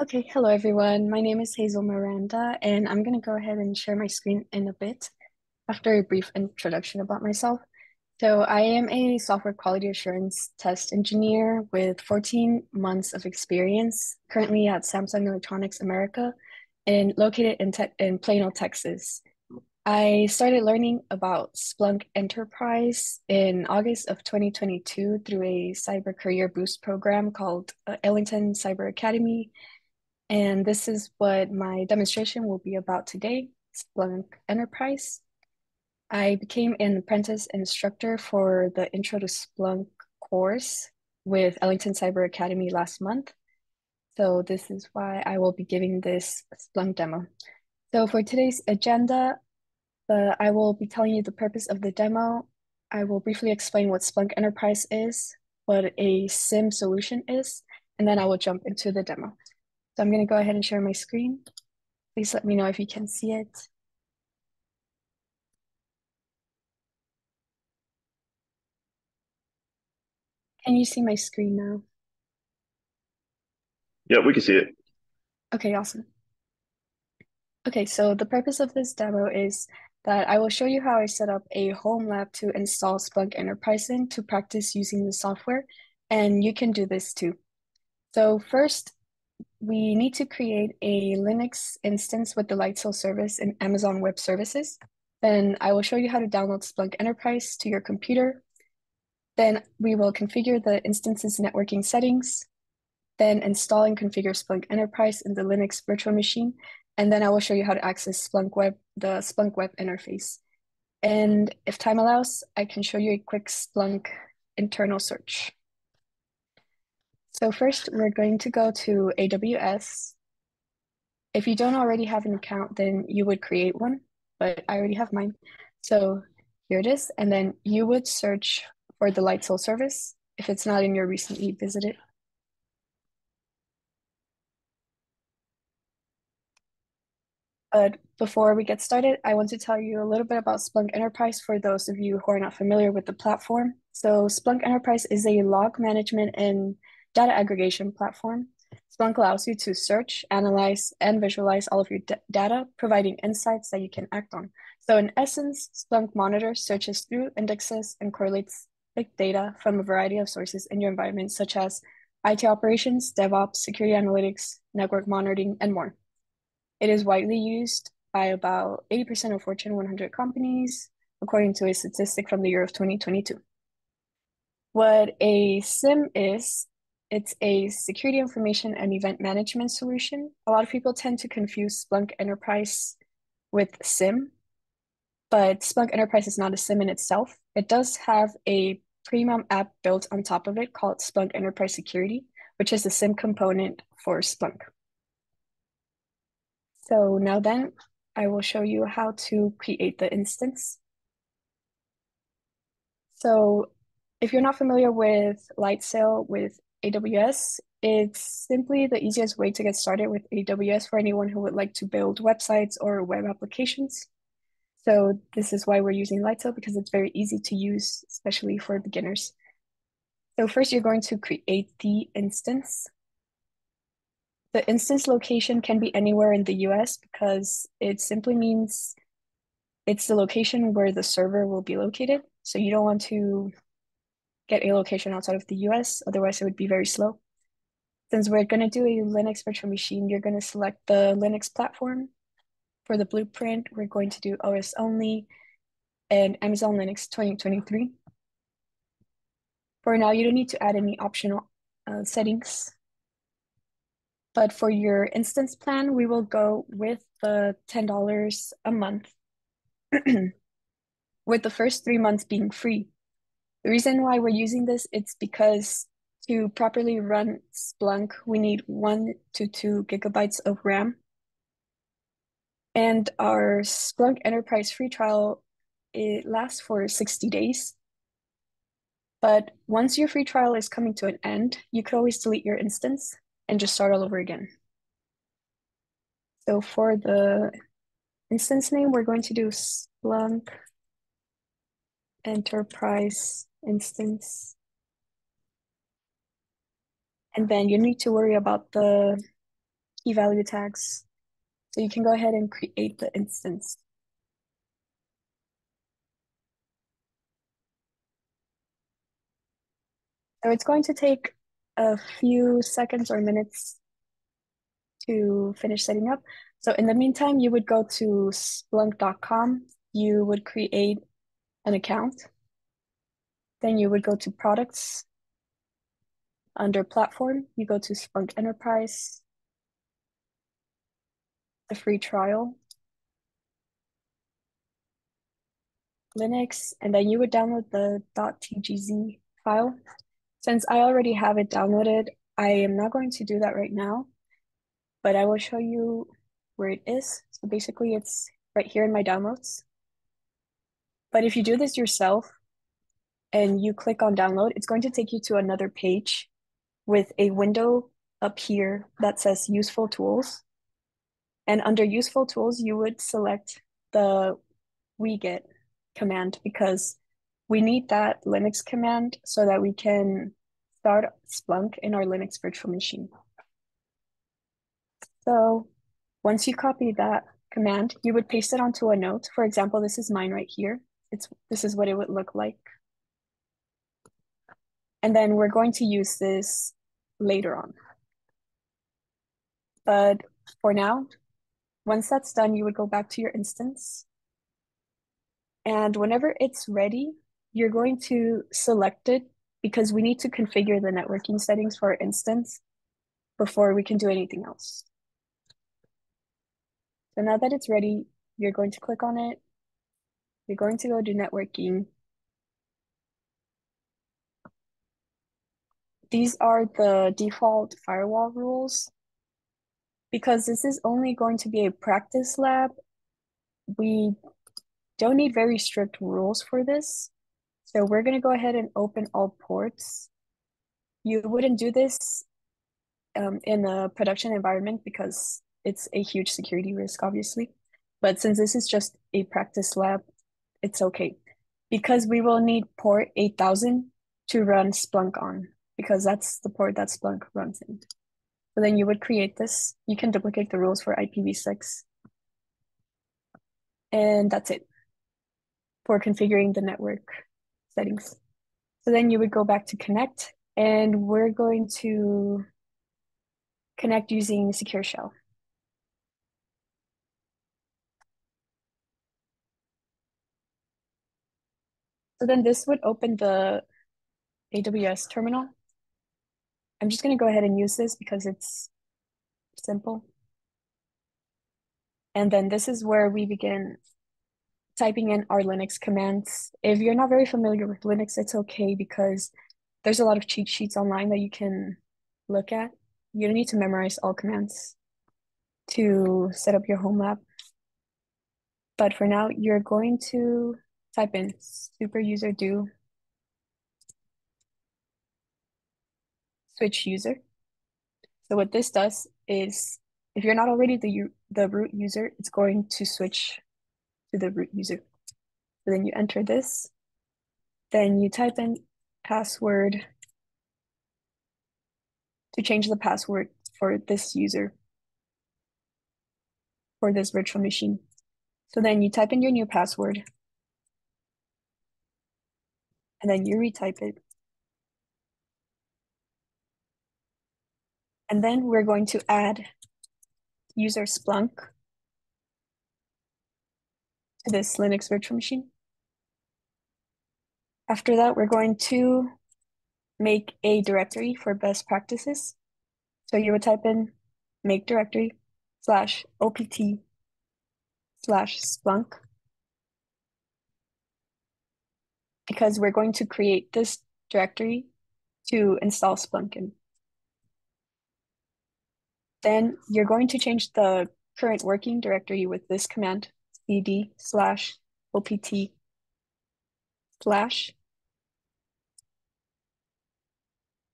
Okay, hello everyone. My name is Hazel Miranda, and I'm going to go ahead and share my screen in a bit after a brief introduction about myself. So, I am a software quality assurance test engineer with 14 months of experience, currently at Samsung Electronics America, and located in Plano, Texas. I started learning about Splunk Enterprise in August of 2022 through a cyber career boost program called Ellington Cyber Academy, and this is what my demonstration will be about today, Splunk Enterprise. I became an apprentice instructor for the Intro to Splunk course with Ellington Cyber Academy last month. So this is why I will be giving this Splunk demo. So for today's agenda, I will be telling you the purpose of the demo. I will briefly explain what Splunk Enterprise is, what a SIM solution is, and then I will jump into the demo. So I'm going to go ahead and share my screen. Please let me know if you can see it. Can you see my screen now? Yeah, we can see it. Okay, awesome. Okay, so the purpose of this demo is that I will show you how I set up a home lab to install Splunk Enterprise in to practice using the software, and you can do this too. So first, we need to create a Linux instance with the Lightsail service in Amazon Web Services. Then I will show you how to download Splunk Enterprise to your computer. Then we will configure the instance's networking settings, then install and configure Splunk Enterprise in the Linux virtual machine, and then I will show you how to access the Splunk web interface. And if time allows, I can show you a quick Splunk internal search. So first, we're going to go to AWS. If you don't already have an account, then you would create one, but I already have mine. So here it is, and then you would search for the Lightsail service if it's not in your recently visited. But before we get started, I want to tell you a little bit about Splunk Enterprise for those of you who are not familiar with the platform. So Splunk Enterprise is a log management and data aggregation platform. Splunk allows you to search, analyze, and visualize all of your data, providing insights that you can act on. So in essence, Splunk monitors, searches through, indexes, and correlates big data from a variety of sources in your environment, such as IT operations, DevOps, security analytics, network monitoring, and more. It is widely used by about 80% of Fortune 100 companies, according to a statistic from the year of 2022. What a SIM is, it's a security information and event management solution. A lot of people tend to confuse Splunk Enterprise with SIM, but Splunk Enterprise is not a SIM in itself. It does have a premium app built on top of it called Splunk Enterprise.Security, which is the SIM component for Splunk. So now then, I will show you how to create the instance. So if you're not familiar with Lightsail with AWS, it's simply the easiest way to get started with AWS for anyone who would like to build websites or web applications. So this is why we're using Lightsail, because it's very easy to use, especially for beginners. So first you're going to create the instance. The instance location can be anywhere in the US because it simply means it's the location where the server will be located. So you don't want to get a location outside of the US, otherwise it would be very slow. Since we're going to do a Linux virtual machine, you're going to select the Linux platform. For the blueprint, we're going to do OS only and Amazon Linux 2023. For now, you don't need to add any optional settings. But for your instance plan, we will go with the $10 a month, with the first 3 months being free. The reason why we're using this, it's because to properly run Splunk, we need 1 to 2 GB of RAM. And our Splunk Enterprise free trial, it lasts for 60 days. But once your free trial is coming to an end, you could always delete your instance and just start all over again. So for the instance name, we're going to do Splunk Enterprise instance. And then you need to worry about the key value tags. So you can go ahead and create the instance. So it's going to take a few seconds or minutes to finish setting up. So in the meantime, you would go to Splunk.com, you would create an account, then you would go to products. Under platform, you go to Splunk Enterprise, the free trial, Linux, and then you would download the .tgz file. Since I already have it downloaded, I am not going to do that right now, but I will show you where it is. So basically it's right here in my downloads. But if you do this yourself and you click on download, it's going to take you to another page with a window up here that says useful tools. And under useful tools, you would select the wget command because we need that Linux command so that we can start Splunk in our Linux virtual machine. So once you copy that command, you would paste it onto a note. For example, this is mine right here. This is what it would look like. And then we're going to use this later on. But for now, once that's done, you would go back to your instance. And whenever it's ready, you're going to select it because we need to configure the networking settings for our instance before we can do anything else. So now that it's ready, you're going to click on it. You're going to go to networking. These are the default firewall rules. Because this is only going to be a practice lab, we don't need very strict rules for this. So we're going to go ahead and open all ports. You wouldn't do this in a production environment because it's a huge security risk, obviously. But since this is just a practice lab, it's okay. Because we will need port 8000 to run Splunk on, because that's the port that Splunk runs in. So then you would create this. You can duplicate the rules for IPv6. And that's it for configuring the network settings. So then you would go back to connect, and we're going to connect using Secure Shell. So then this would open the AWS terminal. I'm just going to go ahead and use this because it's simple. And then this is where we begin typing in our Linux commands. If you're not very familiar with Linux, it's okay because there's a lot of cheat sheets online that you can look at. You don't need to memorize all commands to set up your home lab. But for now, you're going to type in super user do switch user. So what this does is if you're not already the root user, it's going to switch to the root user. So then you enter this, then you type in password to change the password for this user, for this virtual machine. So then you type in your new password, and then you retype it. And then we're going to add user Splunk to this Linux virtual machine. After that, we're going to make a directory for best practices. So you would type in make directory /opt/Splunk because we're going to create this directory to install Splunk in. Then you're going to change the current working directory with this command cd/opt/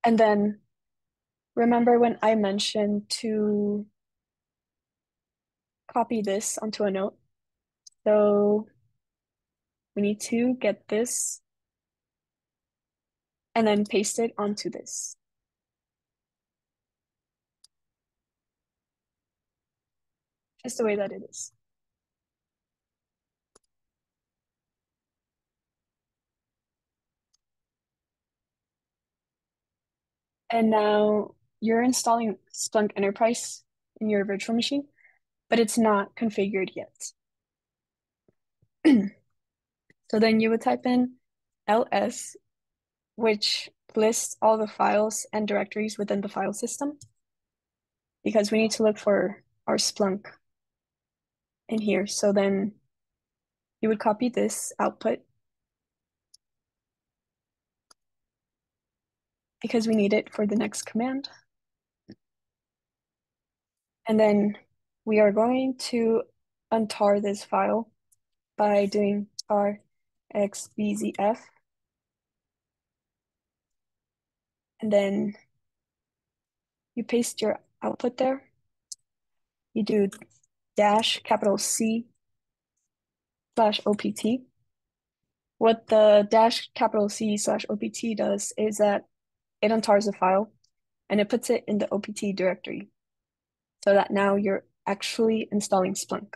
and then remember when I mentioned to copy this onto a note. So we need to get this and then paste it onto this. It's the way that it is. And now you're installing Splunk Enterprise in your virtual machine, but it's not configured yet. So then you would type in ls, which lists all the files and directories within the file system, because we need to look for our Splunk in here. So then you would copy this output because we need it for the next command. And then we are going to untar this file by doing tar xbzf. And then you paste your output there. You do dash capital C slash OPT. What the dash capital C slash OPT does is that it untars the file and it puts it in the OPT directory so that now you're actually installing Splunk.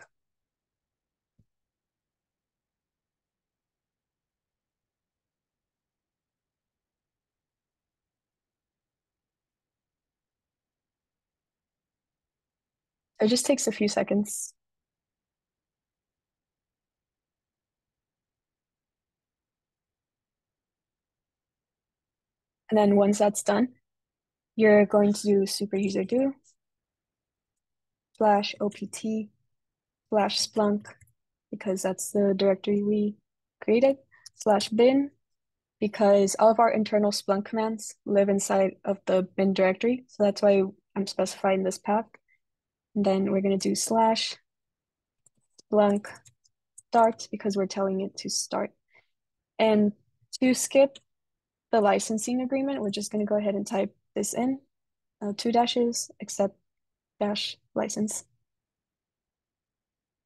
It just takes a few seconds. And then once that's done, you're going to do super user do slash OPT slash Splunk, because that's the directory we created, slash bin, because all of our internal Splunk commands live inside of the bin directory. So that's why I'm specifying this path. And then we're going to do slash Splunk start because we're telling it to start. And to skip the licensing agreement, we're just going to go ahead and type this in, 2 dashes, accept dash license.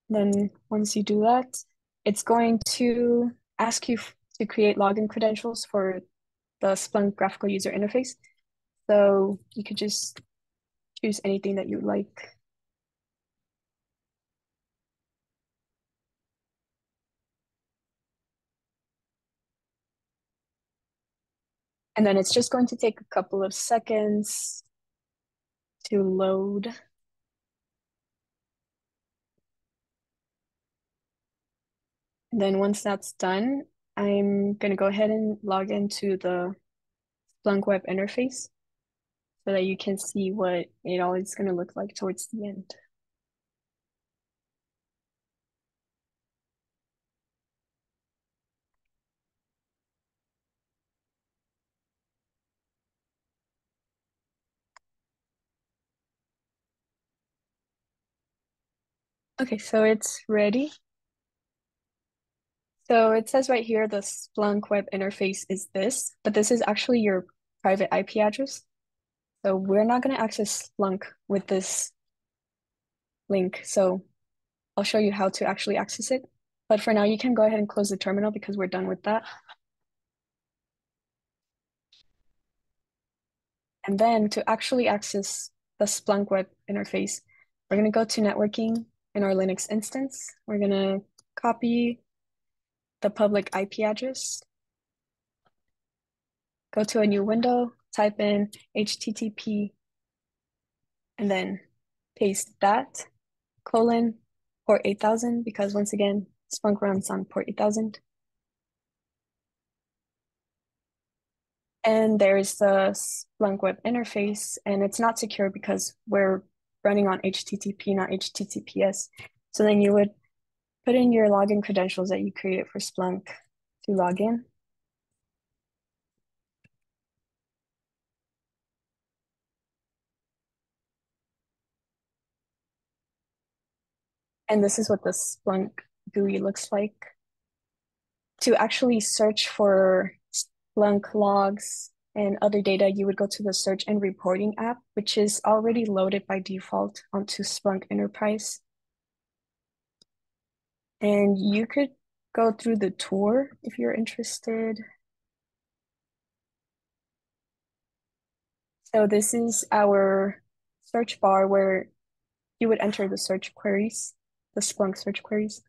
Then once you do that, it's going to ask you to create login credentials for the Splunk graphical user interface. So you could just choose anything that you like. And then it's just going to take a couple of seconds to load. And then once that's done, I'm going to go ahead and log into the Splunk web interface so that you can see what it all is going to look like towards the end. Okay, so it's ready. So it says right here, the Splunk web interface is this, but this is actually your private IP address. So we're not going to access Splunk with this link. So I'll show you how to actually access it. But for now, you can go ahead and close the terminal because we're done with that. And then to actually access the Splunk web interface, we're going to go to networking in our Linux instance. We're going to copy the public IP address, go to a new window, type in HTTP, and then paste that, colon, port 8000, because once again, Splunk runs on port 8000. And there's the Splunk web interface, and it's not secure because we're running on HTTP, not HTTPS. So then you would put in your login credentials that you created for Splunk to log in. And this is what the Splunk GUI looks like. To actually search for Splunk logs and other data, you would go to the search and reporting app, which is already loaded by default onto Splunk Enterprise. And you could go through the tour if you're interested. So this is our search bar where you would enter the search queries, the Splunk search queries.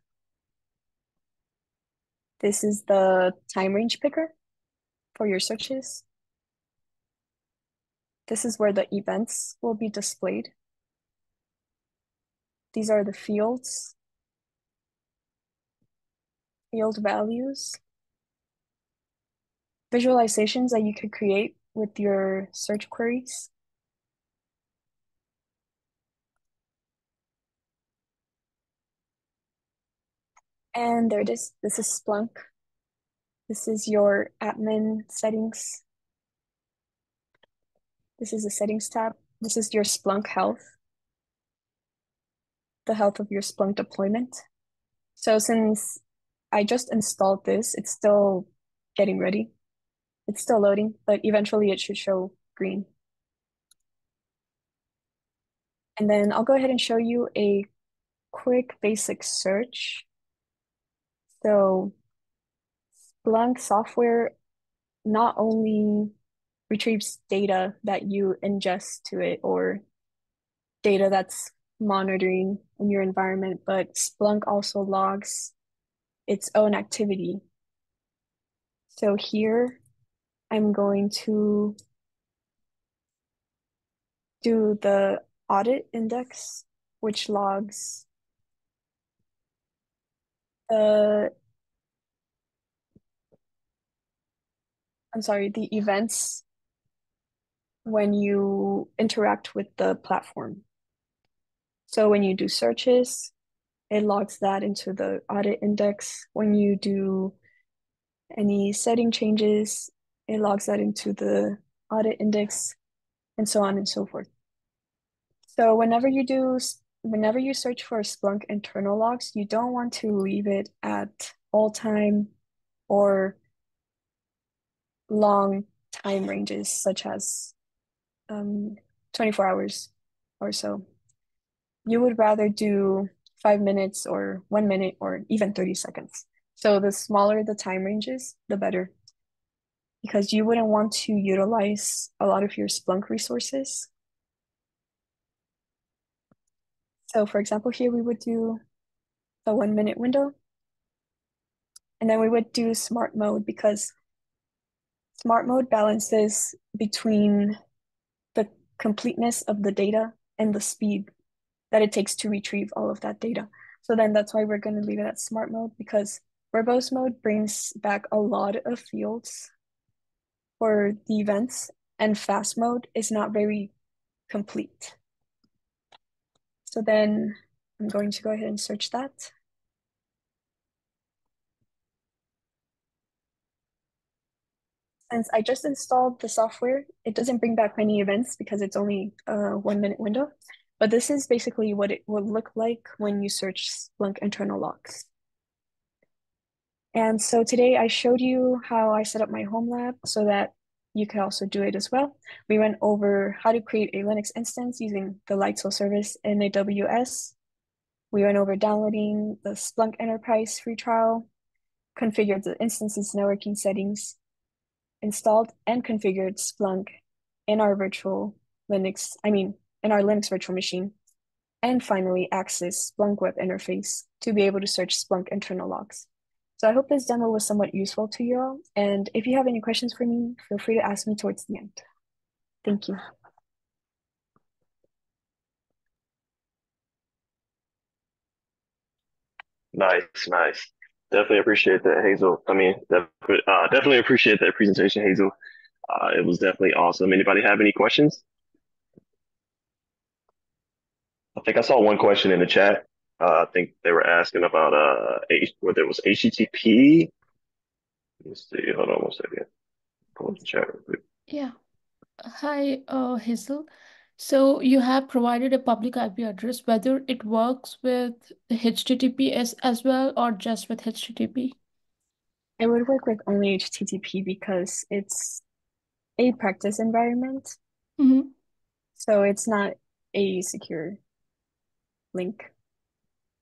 This is the time range picker for your searches. This is where the events will be displayed. These are the fields, field values, visualizations that you could create with your search queries. And there it is. This is Splunk. This is your admin settings. This is the settings tab. This is your Splunk health, the health of your Splunk deployment. So since I just installed this, it's still getting ready. It's still loading, but eventually it should show green. And then I'll go ahead and show you a quick basic search. So Splunk software not only retrieves data that you ingest to it or data that's monitoring in your environment, but Splunk also logs its own activity. So here I'm going to do the audit index, which logs the the events when you interact with the platform. So when you do searches, it logs that into the audit index. When you do any setting changes, it logs that into the audit index, and so on and so forth. So whenever you search for Splunk internal logs, you don't want to leave it at all time or long time ranges, such as 24 hours or so. You would rather do 5 minutes or 1 minute or even 30 seconds. So the smaller the time ranges, the better, because you wouldn't want to utilize a lot of your Splunk resources. So for example, here we would do the 1 minute window, and then we would do smart mode because smart mode balances between the completeness of the data and the speed that it takes to retrieve all of that data. So then that's why we're going to leave it at smart mode, because verbose mode brings back a lot of fields for the events, and fast mode is not very complete. So then I'm going to go ahead and search that. Since I just installed the software, it doesn't bring back many events because it's only a 1 minute window. But this is basically what it will look like when you search Splunk internal logs. And so today I showed you how I set up my home lab so that you could also do it as well. We went over how to create a Linux instance using the Lightsoul service in AWS. We went over downloading the Splunk Enterprise free trial, configured the instance's networking settings, installed and configured Splunk in our in our Linux virtual machine, and finally access Splunk web interface to be able to search Splunk internal logs. So I hope this demo was somewhat useful to you all, and if you have any questions for me, feel free to ask me towards the end. Thank you. Nice, nice. Definitely appreciate that, Hazel. Definitely appreciate that presentation, Hazel. It was definitely awesome. Anybody have any questions? I think I saw one question in the chat. I think they were asking about whether it was HTTP. Let's see. Hold on one second. Pull up the chat real quick. Yeah. Hi, Hazel. So you have provided a public IP address, whether it works with the HTTPS as well or just with HTTP. It would work with only HTTP because it's a practice environment, Mm-hmm. so it's not a secure link.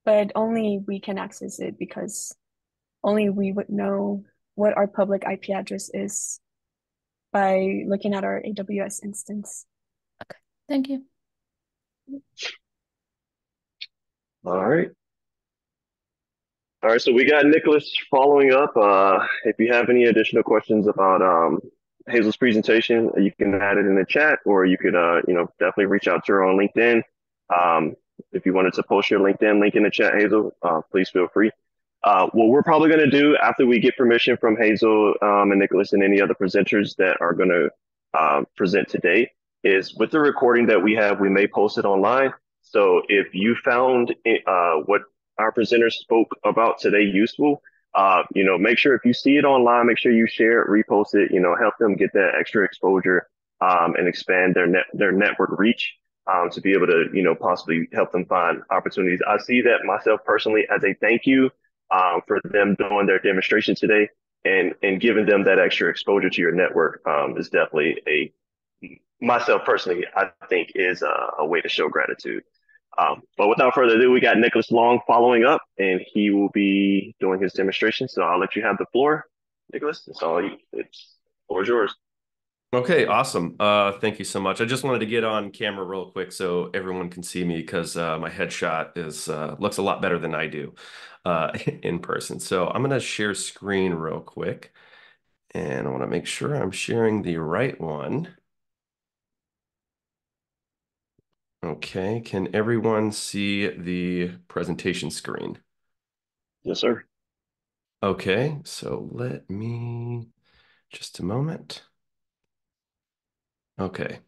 But only we can access it because only we would know what our public IP address is by looking at our AWS instance. Okay. Thank you. All right. All right, so we got Nicholas following up. If you have any additional questions about Hazel's presentation, you can add it in the chat, or you could, definitely reach out to her on LinkedIn. Um, if you wanted to post your LinkedIn link in the chat, Hazel, please feel free. What we're probably going to do after we get permission from Hazel and Nicholas and any other presenters that are going to present today is with the recording that we have, we may post it online. So if you found what our presenters spoke about today useful, make sure if you see it online, make sure you share it, repost it, help them get that extra exposure and expand their network reach to be able to, possibly help them find opportunities. I see that myself personally as a thank you for them doing their demonstration today and giving them that extra exposure to your network is definitely myself personally, I think is a way to show gratitude. But without further ado, we got Nicholas Long following up, and he will be doing his demonstration. So I'll let you have the floor, Nicholas. It's all you. It's the floor is yours. Okay, awesome. Thank you so much. I just wanted to get on camera real quick so everyone can see me because my headshot is looks a lot better than I do in person. So I'm gonna share screen real quick, and I want to make sure I'm sharing the right one. Okay, can everyone see the presentation screen? Yes, sir. Okay, so let me just a moment. Okay.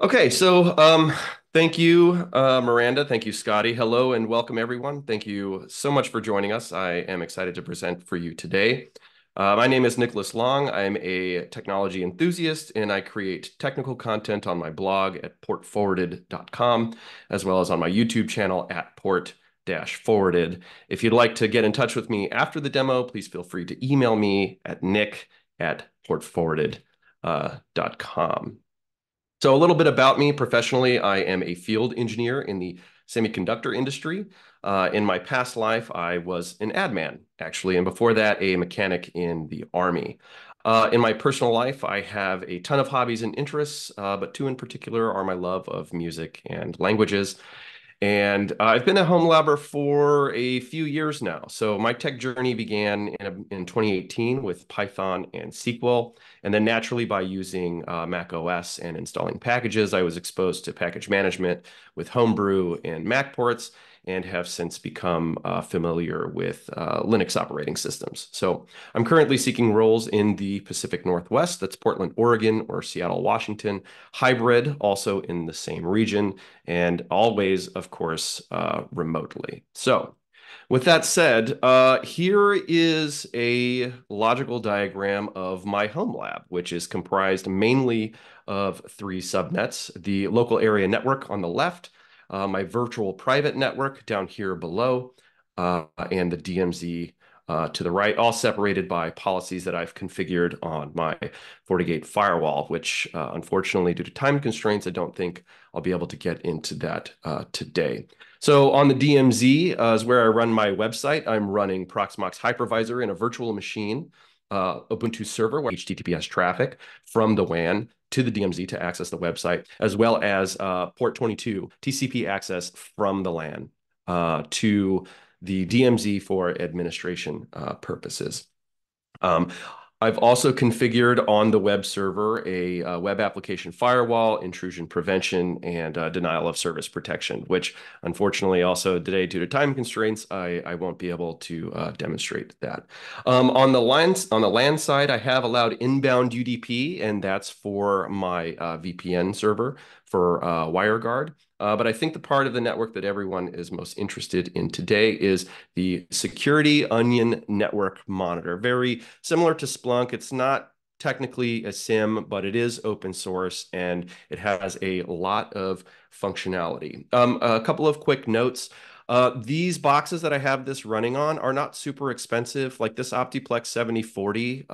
Okay, so thank you, Miranda. Thank you, Scotty. Hello and welcome, everyone. Thank you so much for joining us. I am excited to present for you today. My name is Nicholas Long. I'm a technology enthusiast, and I create technical content on my blog at portforwarded.com, as well as on my YouTube channel at port-forwarded. If you'd like to get in touch with me after the demo, please feel free to email me at nick@portforwarded.com. So a little bit about me professionally, I am a field engineer in the semiconductor industry. In my past life, I was an ad man, actually, and before that, a mechanic in the Army. In my personal life, I have a ton of hobbies and interests, but two in particular are my love of music and languages. And I've been a home labber for a few years now. So my tech journey began in 2018 with Python and SQL. And then naturally by using Mac OS and installing packages, I was exposed to package management with Homebrew and Mac ports and have since become familiar with Linux operating systems. So I'm currently seeking roles in the Pacific Northwest, that's Portland, Oregon, or Seattle, Washington, hybrid, also in the same region, and always, of course, remotely. So with that said, here is a logical diagram of my home lab, which is comprised mainly of three subnets: the local area network on the left, my virtual private network down here below, and the DMZ to the right, all separated by policies that I've configured on my FortiGate firewall, which unfortunately, due to time constraints, I don't think I'll be able to get into that today. So on the DMZ is where I run my website. I'm running Proxmox Hypervisor in a virtual machine, Ubuntu server, where HTTPS traffic from the WAN to the DMZ to access the website, as well as port 22 TCP access from the LAN to the DMZ for administration purposes. I've also configured on the web server a web application firewall, intrusion prevention, and denial of service protection, which unfortunately also today, due to time constraints, I won't be able to demonstrate that. On the LAN side, I have allowed inbound UDP, and that's for my VPN server for WireGuard. But I think the part of the network that everyone is most interested in today is the Security Onion Network Monitor. Very similar to Splunk. It's not technically a SIM, but it is open source and it has a lot of functionality. A couple of quick notes. These boxes that I have this running on are not super expensive. Like this OptiPlex 7040,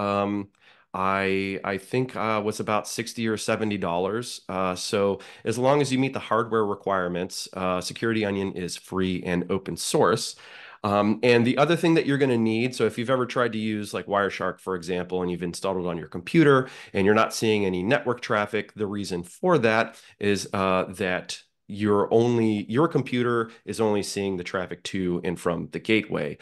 I think was about $60 or $70. So as long as you meet the hardware requirements, Security Onion is free and open source. And the other thing that you're going to need, so if you've ever tried to use like Wireshark, for example, and you've installed it on your computer and you're not seeing any network traffic, the reason for that is that your computer is only seeing the traffic to and from the gateway.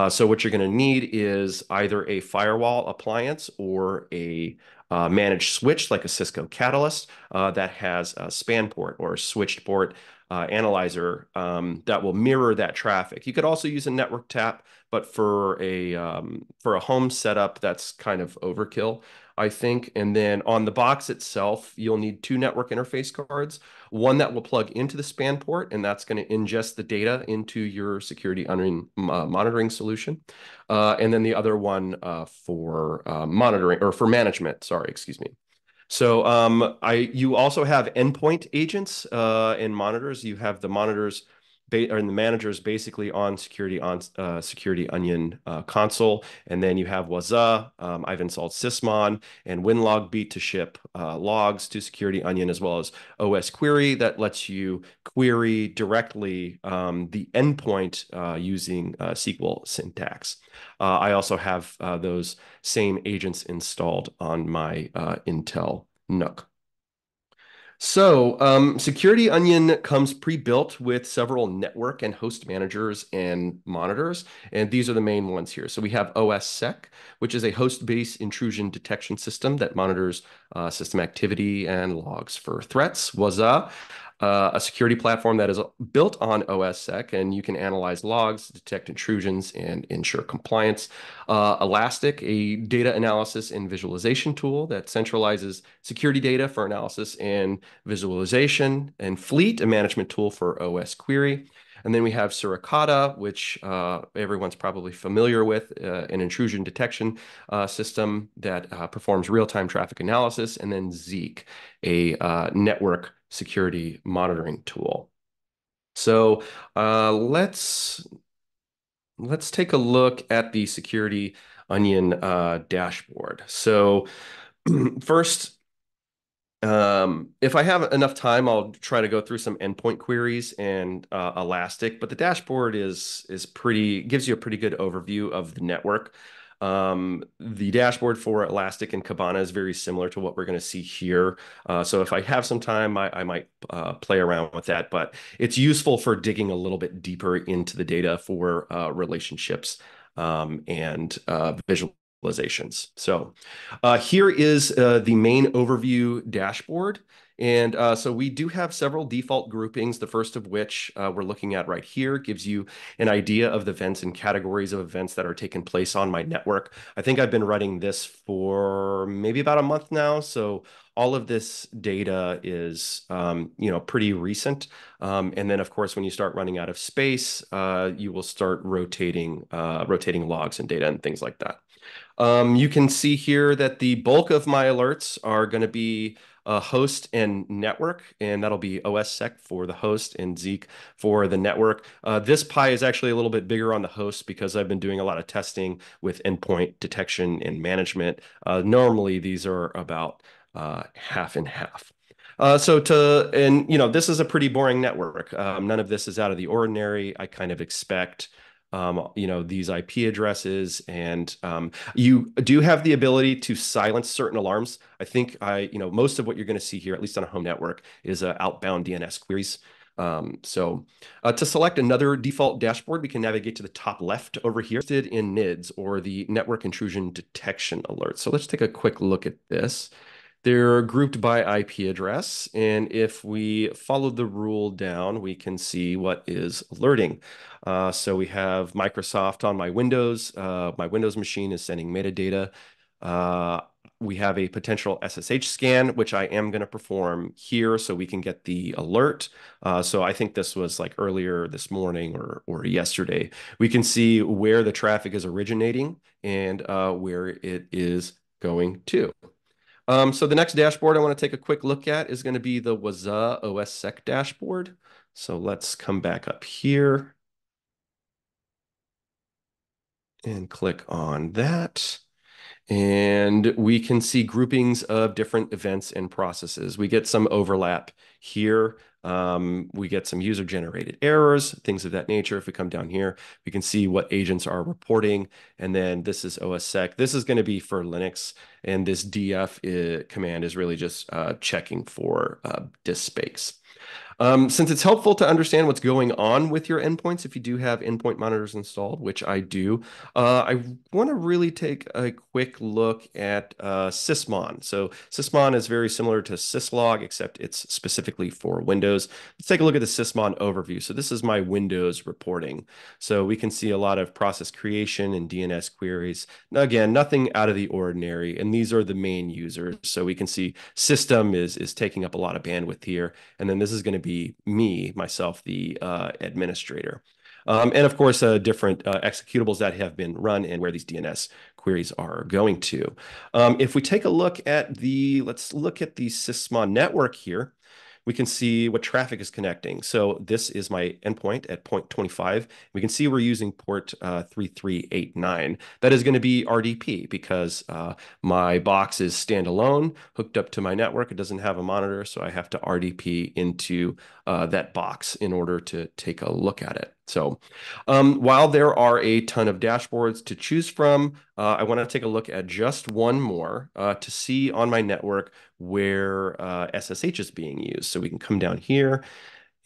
So what you're going to need is either a firewall appliance or a managed switch like a Cisco Catalyst that has a span port or a switched port analyzer that will mirror that traffic. You could also use a network tap, but for a home setup, that's kind of overkill, I think. And then on the box itself, you'll need two network interface cards, one that will plug into the span port, and that's going to ingest the data into your security monitoring solution. And then the other one for monitoring or for management, sorry, excuse me. So you also have endpoint agents and monitors. You have the monitors or the managers basically on Security Onion console, and then you have Waza. I've installed Sysmon and WinLogBeat to ship logs to Security Onion, as well as OS Query that lets you query directly the endpoint using SQL syntax. I also have those same agents installed on my Intel NUC. So Security Onion comes pre-built with several network and host managers and monitors, and these are the main ones here. So we have OS-Sec, which is a host-based intrusion detection system that monitors system activity and logs for threats. Waza, a security platform that is built on OS-Sec, and you can analyze logs, detect intrusions, and ensure compliance. Elastic, a data analysis and visualization tool that centralizes security data for analysis and visualization. And Fleet, a management tool for OS Query. And then we have Suricata, which everyone's probably familiar with, an intrusion detection system that performs real-time traffic analysis. And then Zeek, a network security monitoring tool. So let's take a look at the Security Onion dashboard. So first, if I have enough time, I'll try to go through some endpoint queries and Elastic, but the dashboard gives you a pretty good overview of the network. The dashboard for Elastic and Kibana is very similar to what we're going to see here. So if I have some time, I might play around with that, but it's useful for digging a little bit deeper into the data for relationships and visualizations. So here is the main overview dashboard. And so we do have several default groupings, the first of which we're looking at right here gives you an idea of the events and categories of events that are taking place on my network. I think I've been running this for maybe about a month now. So all of this data is, pretty recent. And then, of course, when you start running out of space, you will start rotating logs and data and things like that. You can see here that the bulk of my alerts are going to be host and network, and that'll be OS-Sec for the host and Zeek for the network. This pie is actually a little bit bigger on the host because I've been doing a lot of testing with endpoint detection and management. Normally, these are about half and half. This is a pretty boring network. None of this is out of the ordinary. I kind of expect these IP addresses, and you do have the ability to silence certain alarms. I think most of what you're going to see here, at least on a home network, is outbound DNS queries. To select another default dashboard, we can navigate to the top left over here, in NIDS, or the Network Intrusion Detection Alert. So let's take a quick look at this. They're grouped by IP address, and if we follow the rule down, we can see what is alerting. So we have Microsoft on my Windows. My Windows machine is sending metadata. We have a potential SSH scan, which I am going to perform here so we can get the alert. So I think this was like earlier this morning or yesterday. We can see where the traffic is originating and where it is going to. So the next dashboard I want to take a quick look at is going to be the Waza OS-Sec dashboard. So let's come back up here and click on that. And we can see groupings of different events and processes. We get some overlap here. We get some user-generated errors, things of that nature. If we come down here, we can see what agents are reporting. And then this is OSSec. This is going to be for Linux. And this df command is really just checking for disk space. Since it's helpful to understand what's going on with your endpoints, if you do have endpoint monitors installed, which I do, I want to really take a quick look at sysmon. So sysmon is very similar to syslog, except it's specifically for Windows. Let's take a look at the sysmon overview. So this is my Windows reporting. So we can see a lot of process creation and DNS queries. Now, again, nothing out of the ordinary, and these are the main users. So we can see system is taking up a lot of bandwidth here, and then this is going to be myself, the administrator. And of course, different executables that have been run and where these DNS queries are going to. If we take a look at let's look at the sysmon network here, we can see what traffic is connecting. So this is my endpoint at port 25. We can see we're using port 3389. That is going to be RDP because my box is standalone, hooked up to my network. It doesn't have a monitor, so I have to RDP into that box in order to take a look at it. So while there are a ton of dashboards to choose from, I want to take a look at just one more to see on my network where SSH is being used. So we can come down here,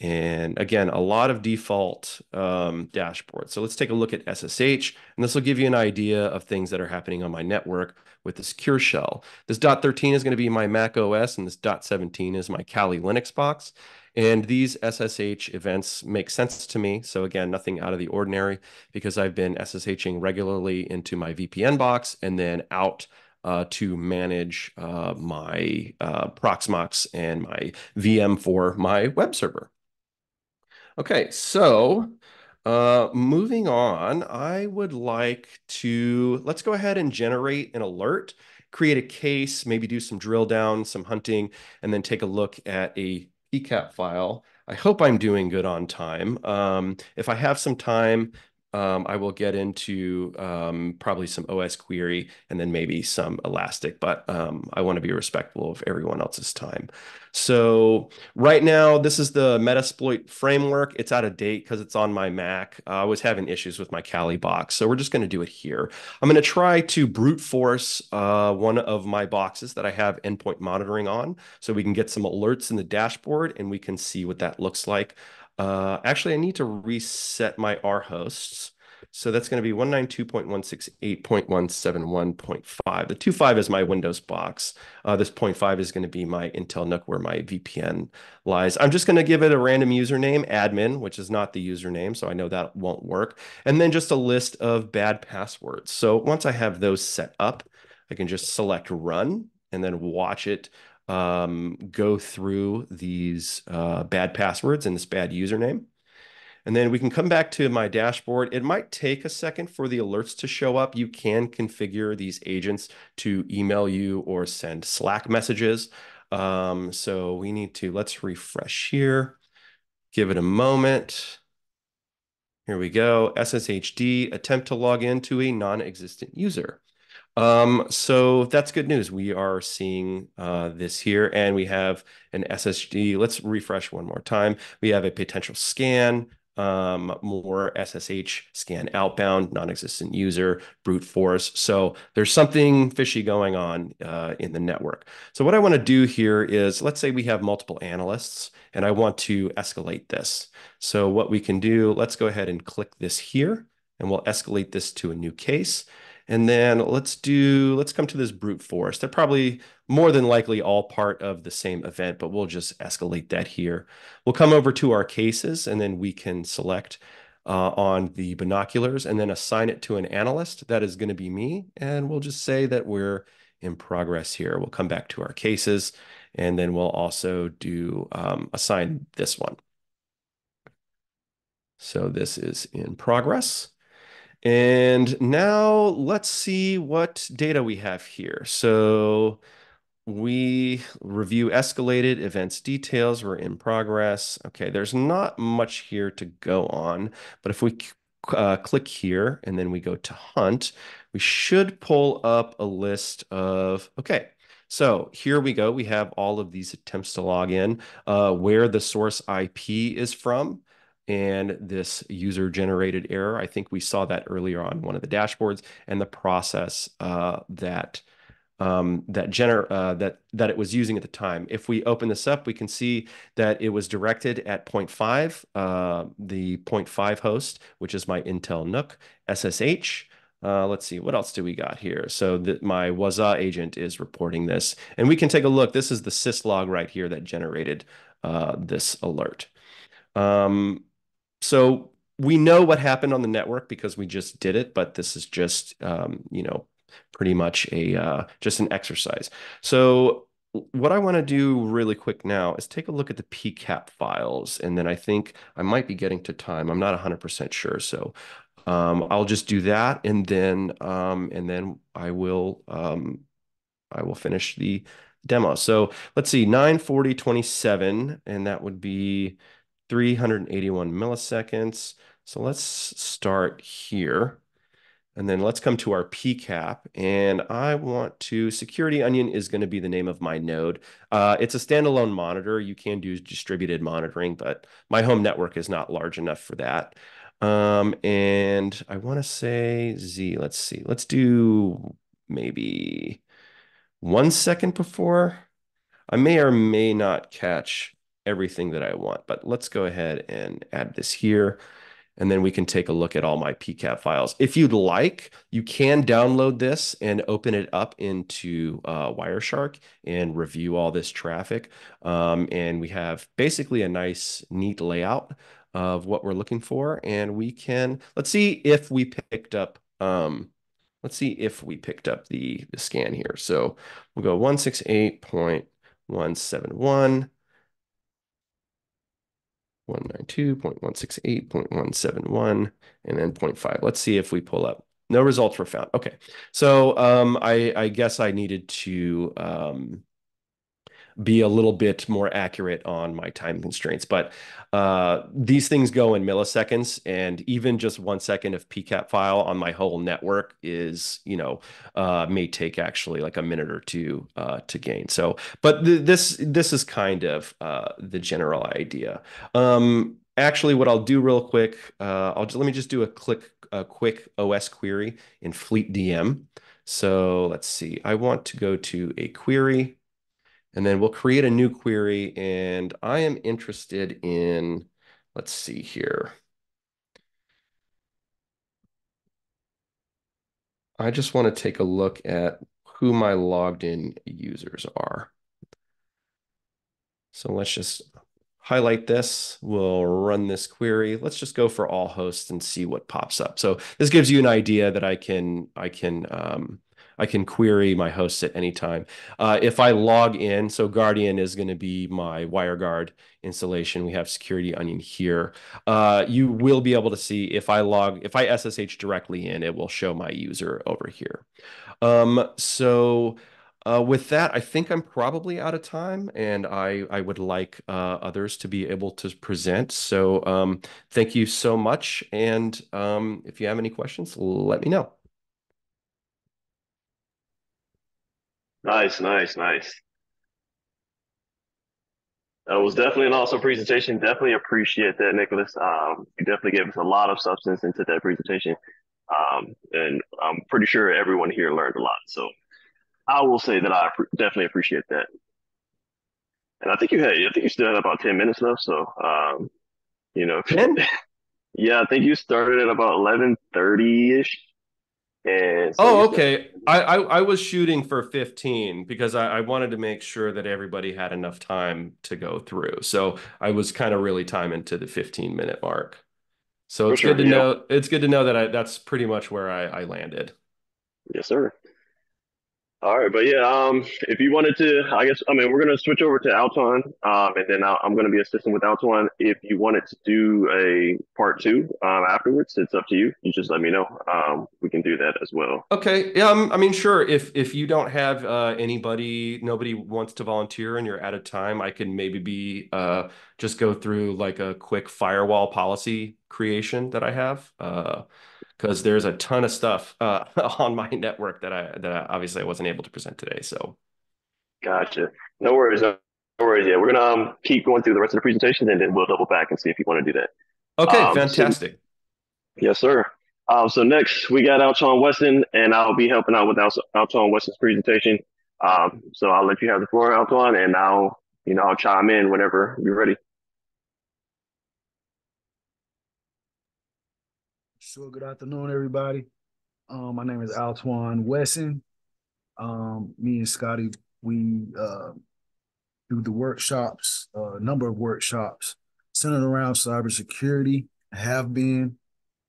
and again, a lot of default dashboards. So let's take a look at SSH, and this will give you an idea of things that are happening on my network with the secure shell. This .13 is going to be my Mac OS, and this .17 is my Kali Linux box. And these SSH events make sense to me. So again, nothing out of the ordinary because I've been SSHing regularly into my VPN box and then out to manage my Proxmox and my VM for my web server. Okay, so moving on, I would like to, let's go ahead and generate an alert, create a case, maybe do some drill down, some hunting, and then take a look at a PCAP file. I hope I'm doing good on time. If I have some time, I will get into probably some OS query and then maybe some Elastic, but I want to be respectful of everyone else's time. So right now, this is the Metasploit framework. It's out of date because it's on my Mac. I was having issues with my Kali box, so we're just going to do it here. I'm going to try to brute force one of my boxes that I have endpoint monitoring on so we can get some alerts in the dashboard and we can see what that looks like. Actually, I need to reset my R hosts. So that's going to be 192.168.171.5. The 2.5 is my Windows box. This 0.5 is going to be my Intel NUC where my VPN lies. I'm just going to give it a random username, admin, which is not the username, so I know that won't work. And then just a list of bad passwords. So once I have those set up, I can just select run and then watch it go through these bad passwords and this bad username. And then we can come back to my dashboard. It might take a second for the alerts to show up. You can configure these agents to email you or send Slack messages. So we need to, let's refresh here. Give it a moment. Here we go. SSHD, attempt to log in to a non-existent user. So that's good news. We are seeing this here, and we have an SSD. Let's refresh one more time. We have a potential scan, more SSH scan outbound, non-existent user, brute force. So there's something fishy going on in the network. So what I want to do here is, let's say we have multiple analysts, and I want to escalate this. So what we can do, let's go ahead and click this here, and we'll escalate this to a new case. And then let's come to this brute force. They're probably more than likely all part of the same event, but we'll just escalate that here. We'll come over to our cases, and then we can select on the binoculars and then assign it to an analyst. That is going to be me. And we'll just say that we're in progress here. We'll come back to our cases, and then we'll also do assign this one. So this is in progress. And now let's see what data we have here. So we review escalated events details. We're in progress. Okay, there's not much here to go on, but if we click here and then we go to hunt, we should pull up a list of, okay, So here we go. We have all of these attempts to log in, where the source IP is from, and this user-generated error. I think we saw that earlier on one of the dashboards, and the process that it was using at the time. If we open this up, we can see that it was directed at 0.5, the 0.5 host, which is my Intel NUC SSH. Let's see, what else do we got here? So that my Waza agent is reporting this, and we can take a look. This is the syslog right here that generated this alert. So we know what happened on the network because we just did it, but this is just, pretty much just an exercise. So what I want to do really quick now is take a look at the PCAP files, and then I think I might be getting to time. I'm not 100% sure, so I'll just do that, and then I will finish the demo. So let's see, 9:40:27, and that would be 381 milliseconds. So let's start here. And then let's come to our PCAP. And I want to, Security Onion is going to be the name of my node. It's a standalone monitor. You can do distributed monitoring, but my home network is not large enough for that. And I want to say Z, let's see. Let's do maybe 1 second before. I may or may not catch everything that I want, but let's go ahead and add this here. And then we can take a look at all my PCAP files. If you'd like, you can download this and open it up into Wireshark and review all this traffic. And we have basically a nice, neat layout of what we're looking for. And we can, let's see if we picked up, the scan here. So we'll go 168.171. 192.168.171, and then 0.5. Let's see if we pull up. No results were found. Okay. So I guess I needed to be a little bit more accurate on my time constraints. But these things go in milliseconds, and even just 1 second of PCAP file on my whole network is, may take actually like a minute or two to gain. So, but this is kind of the general idea. Actually, what I'll do real quick, let me just do a quick OS query in FleetDM. So let's see. I want to go to a query. And then we'll create a new query, and I am interested in, let's see here. I just want to take a look at who my logged in users are. So let's just highlight this. We'll run this query. Let's just go for all hosts and see what pops up. So this gives you an idea that I can query my hosts at any time. If I log in, so Guardian is going to be my WireGuard installation. We have Security Onion here. You will be able to see if I SSH directly in, it will show my user over here. With that, I think I'm probably out of time, and I would like others to be able to present. So thank you so much. And if you have any questions, let me know. Nice. That was definitely an awesome presentation. Definitely appreciate that, Nicholas. You definitely gave us a lot of substance into that presentation. And I'm pretty sure everyone here learned a lot. So I will say that I definitely appreciate that. And I think you still had about 10 minutes left. So, 10? yeah, I think you started at about 11:30-ish. And so Oh, okay. I was shooting for 15 because I wanted to make sure that everybody had enough time to go through. So I was kind of really timing to the 15-minute mark. So it's good to know. It's good to know that that's pretty much where I landed. Yes, sir. All right, but yeah, if you wanted to, we're gonna switch over to Altwann, and then I'm gonna be assisting with Altwann. If you wanted to do a part two, afterwards, it's up to you. You just let me know. We can do that as well. Okay. Yeah. Sure. If you don't have nobody wants to volunteer, and you're out of time, I can maybe just go through like a quick firewall policy creation that I have. Because there's a ton of stuff on my network that I obviously I wasn't able to present today. So Gotcha. No worries. No worries. Yeah, we're gonna keep going through the rest of the presentation, and then we'll double back and see if you want to do that. Okay, So fantastic. yes, sir. So next we got Altwann Wesson, and I'll be helping out with Altwann Wesson's presentation. So I'll let you have the floor, Altwann, and I'll chime in whenever you're ready. Sure. Good afternoon, everybody. My name is Altwann Wesson. Me and Scotty, we do the workshops, a number of workshops centered around cybersecurity. Have been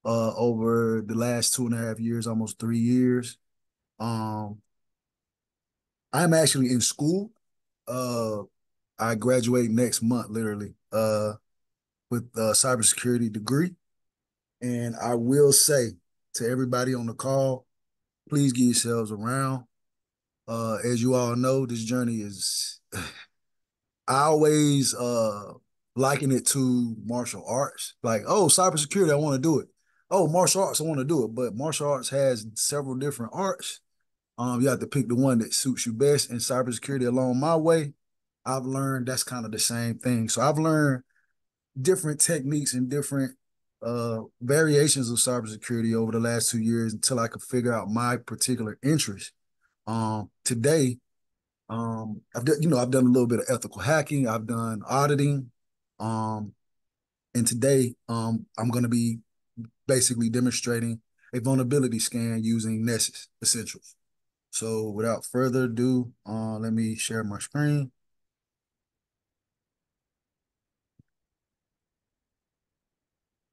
over the last 2.5 years, almost 3 years. Um, I'm actually in school. Uh, I graduate next month, literally, with a cybersecurity degree. And I will say to everybody on the call, please give yourselves around. As you all know, this journey is, I always liken it to martial arts. Like, oh, cybersecurity, I want to do it. Oh, martial arts, I want to do it. But martial arts has several different arts. You have to pick the one that suits you best. And cybersecurity along my way, I've learned that's kind of the same thing. So I've learned different techniques and different variations of cybersecurity over the last 2 years until I could figure out my particular interest. Today, I've done a little bit of ethical hacking. I've done auditing. Um, and today, I'm going to be basically demonstrating a vulnerability scan using Nessus Essentials. So without further ado, let me share my screen.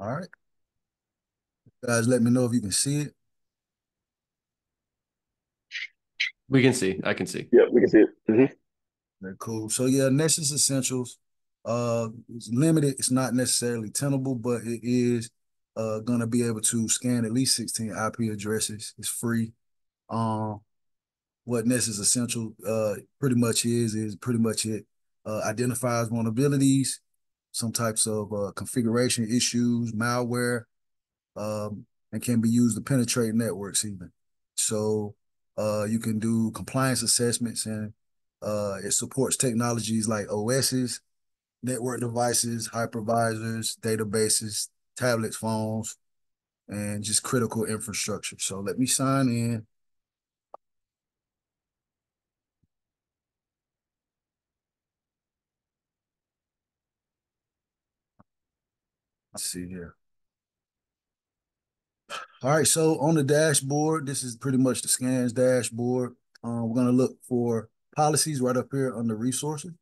All right. Guys, let me know if you can see it. We can see. I can see. Yeah, we can see it. Very cool. So yeah, Nessus Essentials. It's limited. It's not necessarily tenable, but it is gonna be able to scan at least 16 IP addresses. It's free. Um, what Nessus Essential pretty much is pretty much it. Identifies vulnerabilities, some types of configuration issues, malware, and can be used to penetrate networks even. So you can do compliance assessments, and it supports technologies like OSs, network devices, hypervisors, databases, tablets, phones, and just critical infrastructure. So let me sign in. Let's see here. All right, so on the dashboard, this is pretty much the scans dashboard. We're going to look for policies right up here under resources.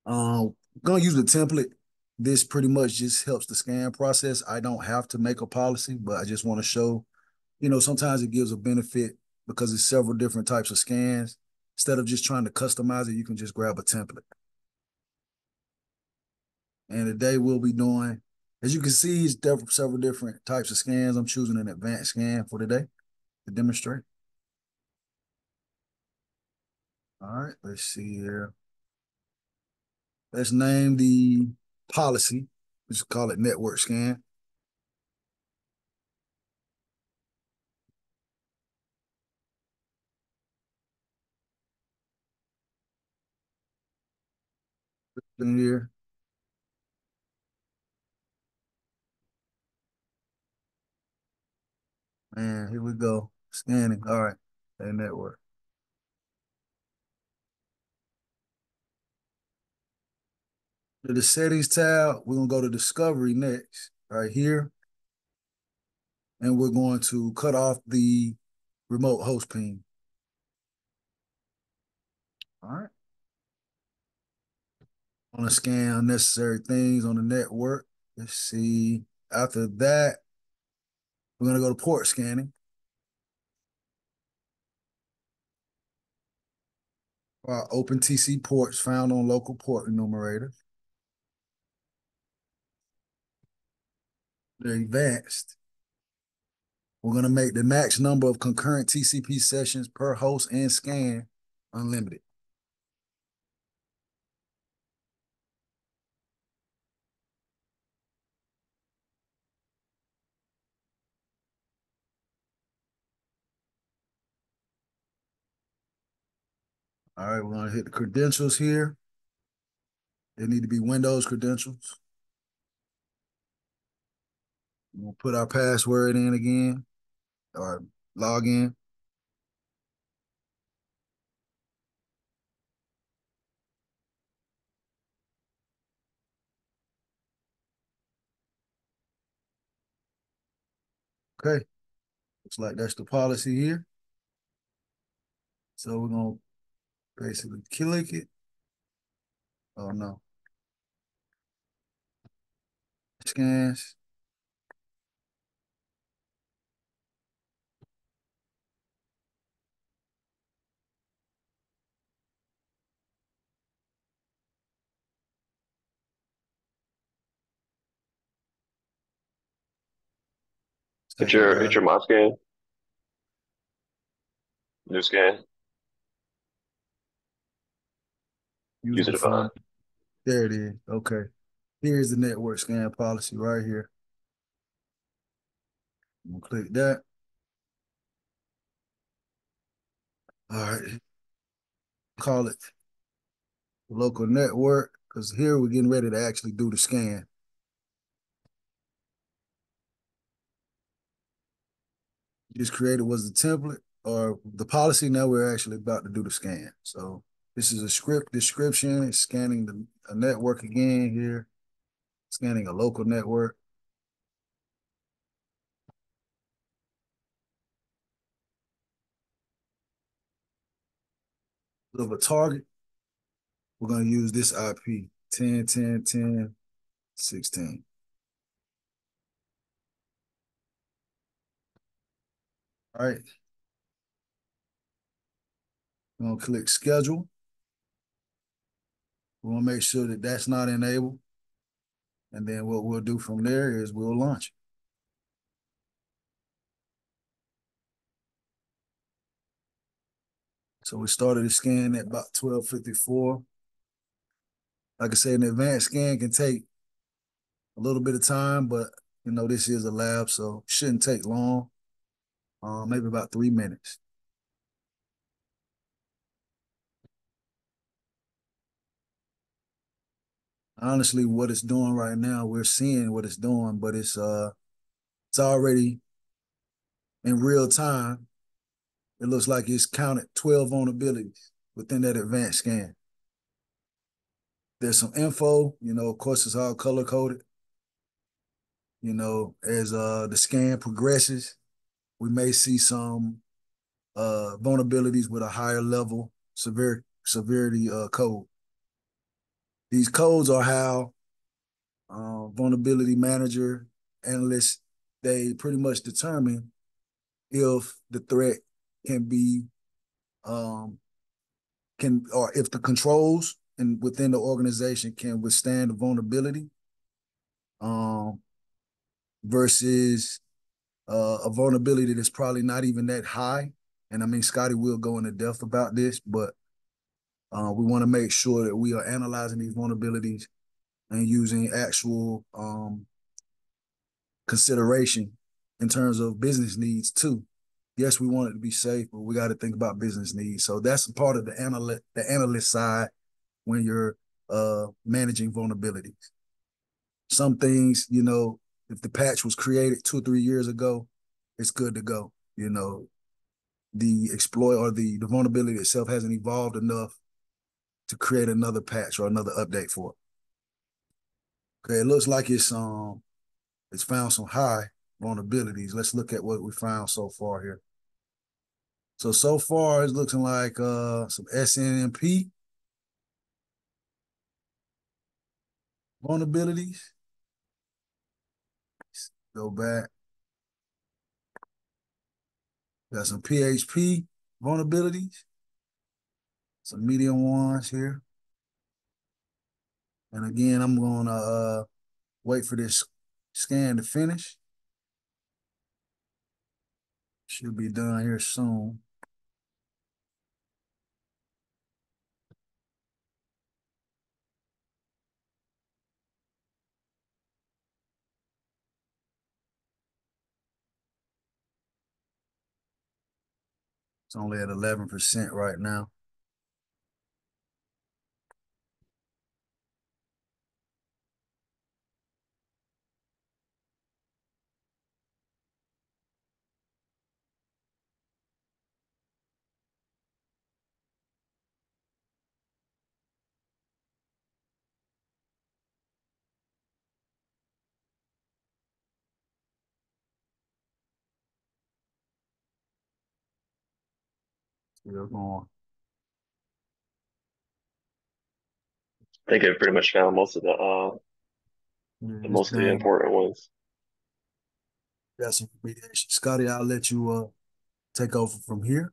I'm going to use the template. This pretty much just helps the scan process. I don't have to make a policy, but I just want to show, sometimes it gives a benefit because it's several different types of scans. Instead of just trying to customize it, you can just grab a template. And today we'll be doing, as you can see, it's several different types of scans. I'm choosing an advanced scan for today to demonstrate. All right, let's see here. Let's name the policy. Let's call it network scan. In here. And here we go. Scanning. All right. And network. To the settings tab, we're going to go to discovery next, right here. And we're going to cut off the remote host ping. All right. Want to scan unnecessary things on the network. Let's see. After that, we're going to go to port scanning. Our OpenTC ports found on local port enumerators. They're advanced. We're going to make the max number of concurrent TCP sessions per host and scan unlimited. All right, we're gonna hit the credentials here. They need to be Windows credentials. We'll put our password in again, or log in. Okay, looks like that's the policy here. So we're gonna basically click it. Oh no. Scans. Hit Take a while. your mouse scan. New scan. Use User it fine. form. There it is. Okay. Here's the network scan policy right here. I'm gonna click that. All right. Call it local network, because here we're getting ready to actually do the scan. Just created was the template or the policy. Now we're actually about to do the scan. So this is a script description. It's scanning a network again here, scanning a local network. Of a target, we're going to use this IP 10.10.10.16. All right. We're going to click schedule. We want to make sure that that's not enabled. And then what we'll do from there is we'll launch it. So we started the scan at about 12:54. Like I said, an advanced scan can take a little bit of time, but this is a lab, so it shouldn't take long. Maybe about 3 minutes. Honestly, what it's doing right now, we're seeing what it's doing, but it's already in real time. It looks like it's counted 12 vulnerabilities within that advanced scan. There's some info, of course, it's all color coded. As the scan progresses, we may see some vulnerabilities with a higher level severity code. These codes are how vulnerability manager analysts, they pretty much determine if the threat can be or if the controls and within the organization can withstand the vulnerability versus a vulnerability that's probably not even that high. And I mean, Scotty will go into depth about this, but we want to make sure that we are analyzing these vulnerabilities and using actual consideration in terms of business needs too. Yes, we want it to be safe, but we got to think about business needs. So that's a part of the analyst side when you're managing vulnerabilities. Some things, if the patch was created 2 or 3 years ago, it's good to go. The exploit or the vulnerability itself hasn't evolved enough to create another patch or another update for it. Okay, it looks like it's found some high vulnerabilities. Let's look at what we found so far here. So far it's looking like some SNMP vulnerabilities. Let's go back. Got some PHP vulnerabilities. Some medium ones here. And again, I'm gonna wait for this scan to finish. Should be done here soon. It's only at 11% right now. Still going. I think I pretty much found most of Yeah, the this most of the thing important ones. got some remediation. Scotty, I'll let you take over from here.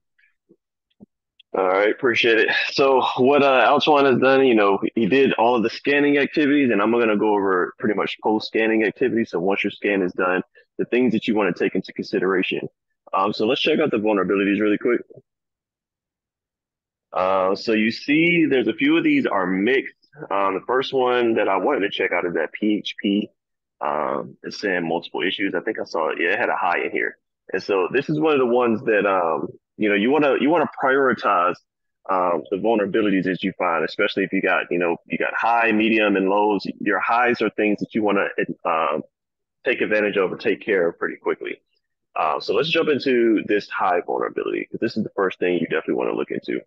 All right, appreciate it. So what Altwann has done, he did all of the scanning activities, and I'm gonna go over pretty much post-scanning activities. So once your scan is done, the things that you want to take into consideration. So let's check out the vulnerabilities really quick. So you see there's a few of these are mixed. The first one that I wanted to check out is that PHP. It's saying multiple issues. I think I saw it. Yeah, it had a high in here. And so this is one of the ones that you want to prioritize the vulnerabilities that you find, especially if you got high, medium, and lows. Your highs are things that you want to take advantage of or take care of pretty quickly. So let's jump into this high vulnerability, because this is the first thing you definitely want to look into.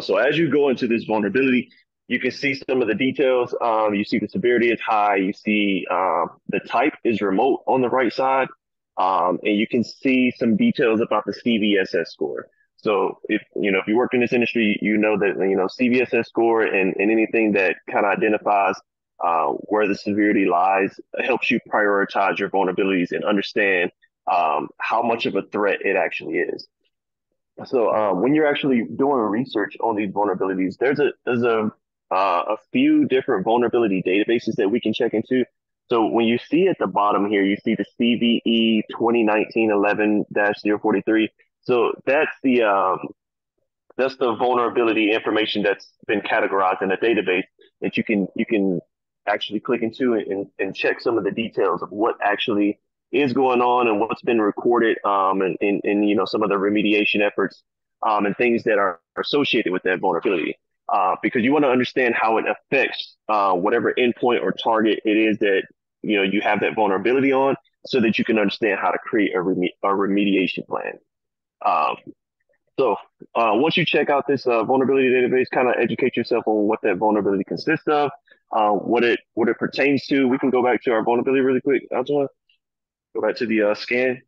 So as you go into this vulnerability, you can see some of the details. You see the severity is high. You see the type is remote on the right side. And you can see some details about the CVSS score. So if you work in this industry, you know that CVSS score and anything that kind of identifies where the severity lies helps you prioritize your vulnerabilities and understand how much of a threat it actually is. So when you're actually doing research on these vulnerabilities, there's a few different vulnerability databases that we can check into. So when you see at the bottom here, you see the CVE 2019-11-043. So that's the vulnerability information that's been categorized in a database that you can actually click into and check some of the details of what actually is going on and what's been recorded, and some of the remediation efforts, and things that are associated with that vulnerability, because you want to understand how it affects whatever endpoint or target it is that you have that vulnerability on, so that you can understand how to create a remediation plan. Um, so once you check out this vulnerability database, kind of educate yourself on what that vulnerability consists of, what it pertains to. We can go back to our vulnerability really quick. I just want to go back to the scan.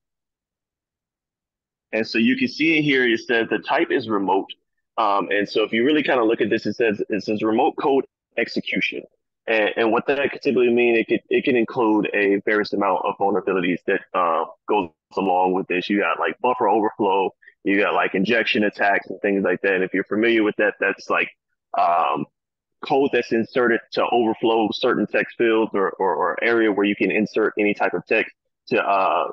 And so you can see in here, it says the type is remote. And so if you really kind of look at this, it says remote code execution. And what that could typically mean, it can include a various amount of vulnerabilities that goes along with this. You got like buffer overflow, you got like injection attacks and things like that. And if you're familiar with that, that's like um, code that's inserted to overflow certain text fields, or area where you can insert any type of text to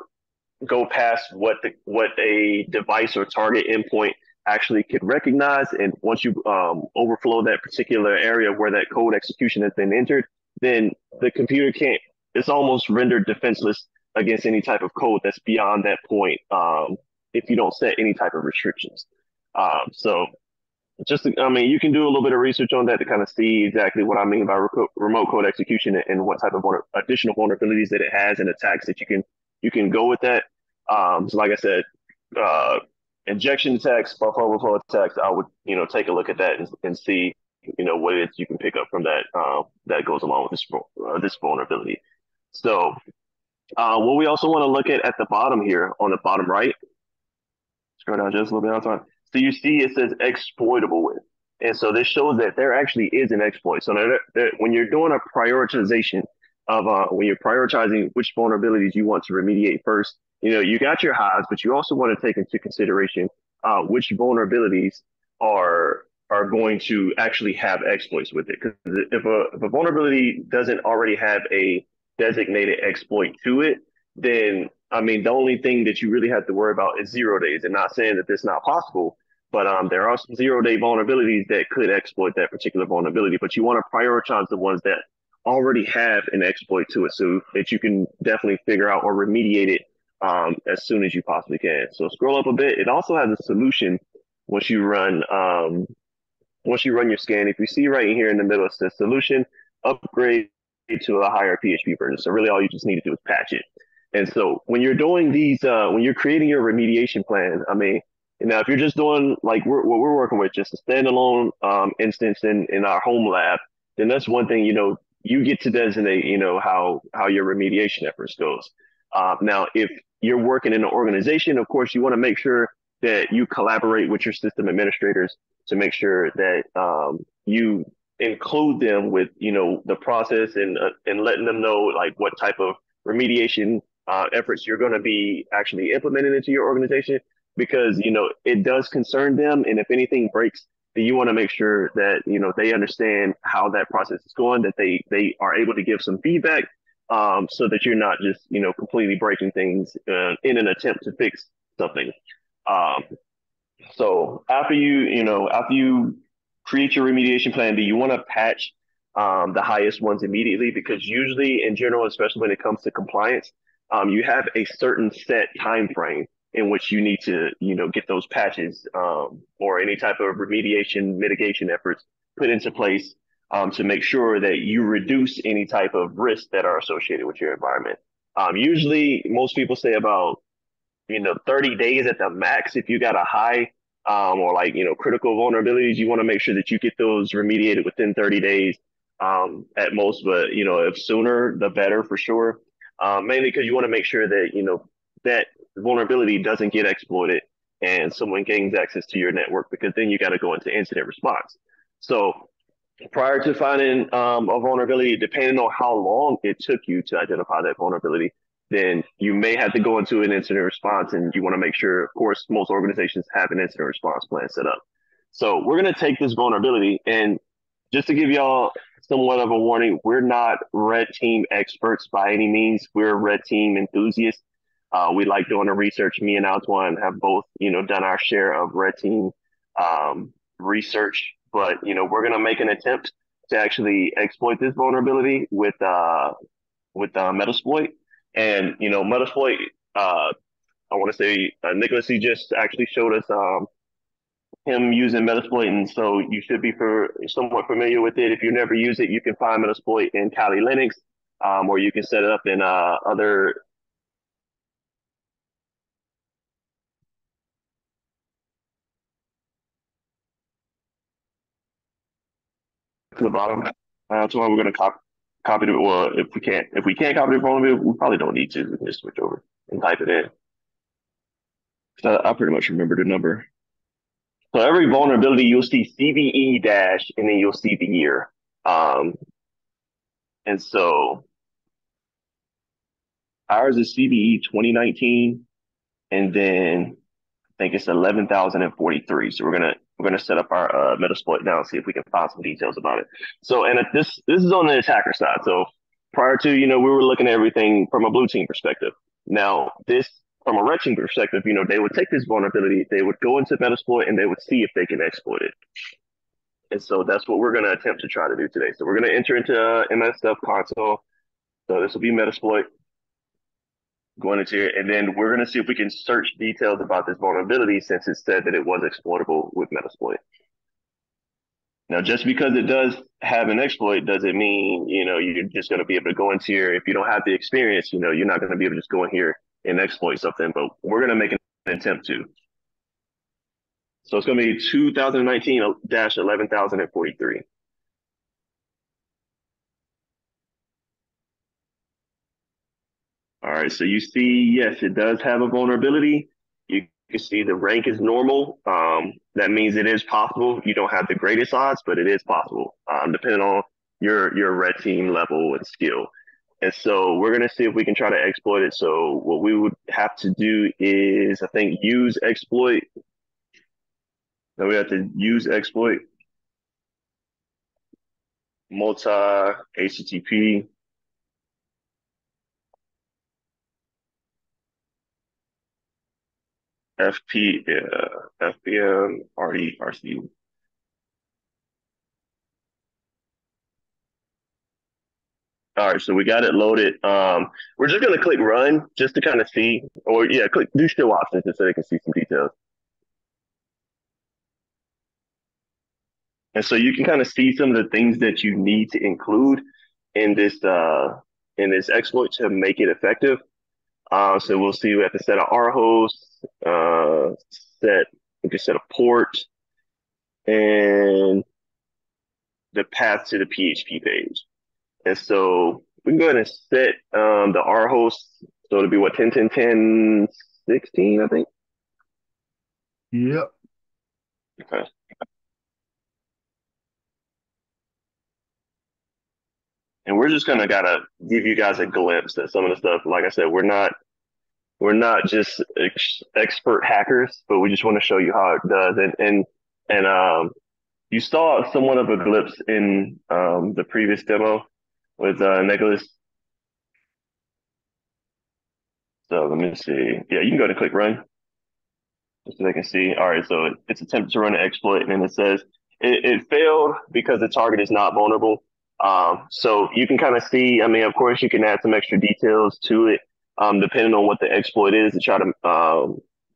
go past what a device or target endpoint actually could recognize. And once you overflow that particular area where that code execution has been entered, then the computer can't. It's almost rendered defenseless against any type of code that's beyond that point, if you don't set any type of restrictions. So you can do a little bit of research on that to kind of see exactly what I mean by remote code execution, and what type of additional vulnerabilities that it has and attacks that you can go with that. So like I said, uh, injection attacks, buffer overflow attacks, I would take a look at that and see what it is you can pick up from that, that goes along with this vulnerability. So what we also want to look at the bottom here, on the bottom right, scroll down just a little bit on time. So you see it says exploitable with. And so this shows that there actually is an exploit. So when you're doing a prioritization of when you're prioritizing which vulnerabilities you want to remediate first, you got your highs, but you also want to take into consideration which vulnerabilities are going to actually have exploits with it. Because if a vulnerability doesn't already have a designated exploit to it, then the only thing that you really have to worry about is 0 days. And not saying that that's not possible, but there are some 0 day vulnerabilities that could exploit that particular vulnerability. But you want to prioritize the ones that already have an exploit to it, so that you can definitely figure out or remediate it as soon as you possibly can. So scroll up a bit. It also has a solution once you run your scan. If you see right here in the middle, it says solution upgrade to a higher PHP version. So really all you just need to do is patch it. And so when you're doing these, when you're creating your remediation plan, if you're just doing like what we're working with, just a standalone instance in our home lab, then that's one thing. You get to designate, how your remediation efforts goes. Now, if you're working in an organization, of course, you want to make sure that you collaborate with your system administrators to make sure that you include them with, you know, the process and letting them know like what type of remediation efforts you're going to be actually implementing into your organization, because you know it does concern them, and if anything breaks, then you want to make sure that you know they understand how that process is going, that they are able to give some feedback, so that you're not just you know completely breaking things in an attempt to fix something. Um, so after you create your remediation plan, do you want to patch the highest ones immediately? Because usually, in general, especially when it comes to compliance, you have a certain set time frame in which you need to, you know, get those patches or any type of remediation mitigation efforts put into place to make sure that you reduce any type of risks that are associated with your environment. Usually, most people say about 30 days at the max. If you got a high or like, critical vulnerabilities, you want to make sure that you get those remediated within 30 days at most. But, if sooner, the better for sure. Mainly because you want to make sure that, that vulnerability doesn't get exploited and someone gains access to your network, because then you got to go into incident response. So prior to finding a vulnerability, depending on how long it took you to identify that vulnerability, then you may have to go into an incident response, and you want to make sure, of course, most organizations have an incident response plan set up. So we're going to take this vulnerability, and just to give y'all somewhat of a warning, we're not red team experts by any means. We're red team enthusiasts. We like doing the research. Me and Altwann have both, done our share of red team research, but we're going to make an attempt to actually exploit this vulnerability with Metasploit. And Metasploit, I want to say Nicholas, he just actually showed us him using Metasploit, and so you should be somewhat familiar with it. If you never use it, you can find Metasploit in Kali Linux, or you can set it up in other. To the bottom. That's why we're going to copy it. Well, if we can't copy it from it, we probably don't need to. We can just switch over and type it in. So I pretty much remember the number. So every vulnerability, you'll see CVE dash, and then you'll see the year. And so ours is CVE 2019, and then I think it's 11,043. So we're gonna set up our Metasploit now and see if we can find some details about it. So, and this is on the attacker side. So prior to, we were looking at everything from a blue team perspective. Now this, from a red team perspective, they would take this vulnerability, they would go into Metasploit, and they would see if they can exploit it. And so that's what we're going to attempt to try to do today. So we're going to enter into MS Dev console. So this will be Metasploit going into here, and then we're going to see if we can search details about this vulnerability, since it said that it was exploitable with Metasploit. Now, just because it does have an exploit doesn't mean, you're just going to be able to go into here. If you don't have the experience, you're not going to be able to just go in here and exploit something, but we're going to make an attempt to. So it's going to be 2019-11,043. All right, so you see, yes, it does have a vulnerability. You can see the rank is normal. That means it is possible. You don't have the greatest odds, but it is possible, depending on your red team level and skill. And so we're going to see if we can try to exploit it. So what we would have to do is, I think, use exploit. Then we have to use exploit, multi HTTP. FPM, RC. All right, so we got it loaded. We're just gonna click run just to kind of see, or yeah, click do show options just so they can see some details. And so you can kind of see some of the things that you need to include in this exploit to make it effective. So we'll see we have to set an R host, we can set a port, and the path to the PHP page. And so we can go ahead and set the R host. So it'll be what, 10, 10, 10, 16, I think. Yep. Okay. And we're just gonna gotta give you guys a glimpse at some of the stuff. Like I said, we're not just expert hackers, but we just want to show you how it does. And you saw somewhat of a glimpse in the previous demo with Nicholas. So let me see. Yeah, you can go to click run just so they can see. All right, so it's attempted to run an exploit, and it says it failed because the target is not vulnerable. So you can kind of see. I mean, of course, you can add some extra details to it, depending on what the exploit is, to try to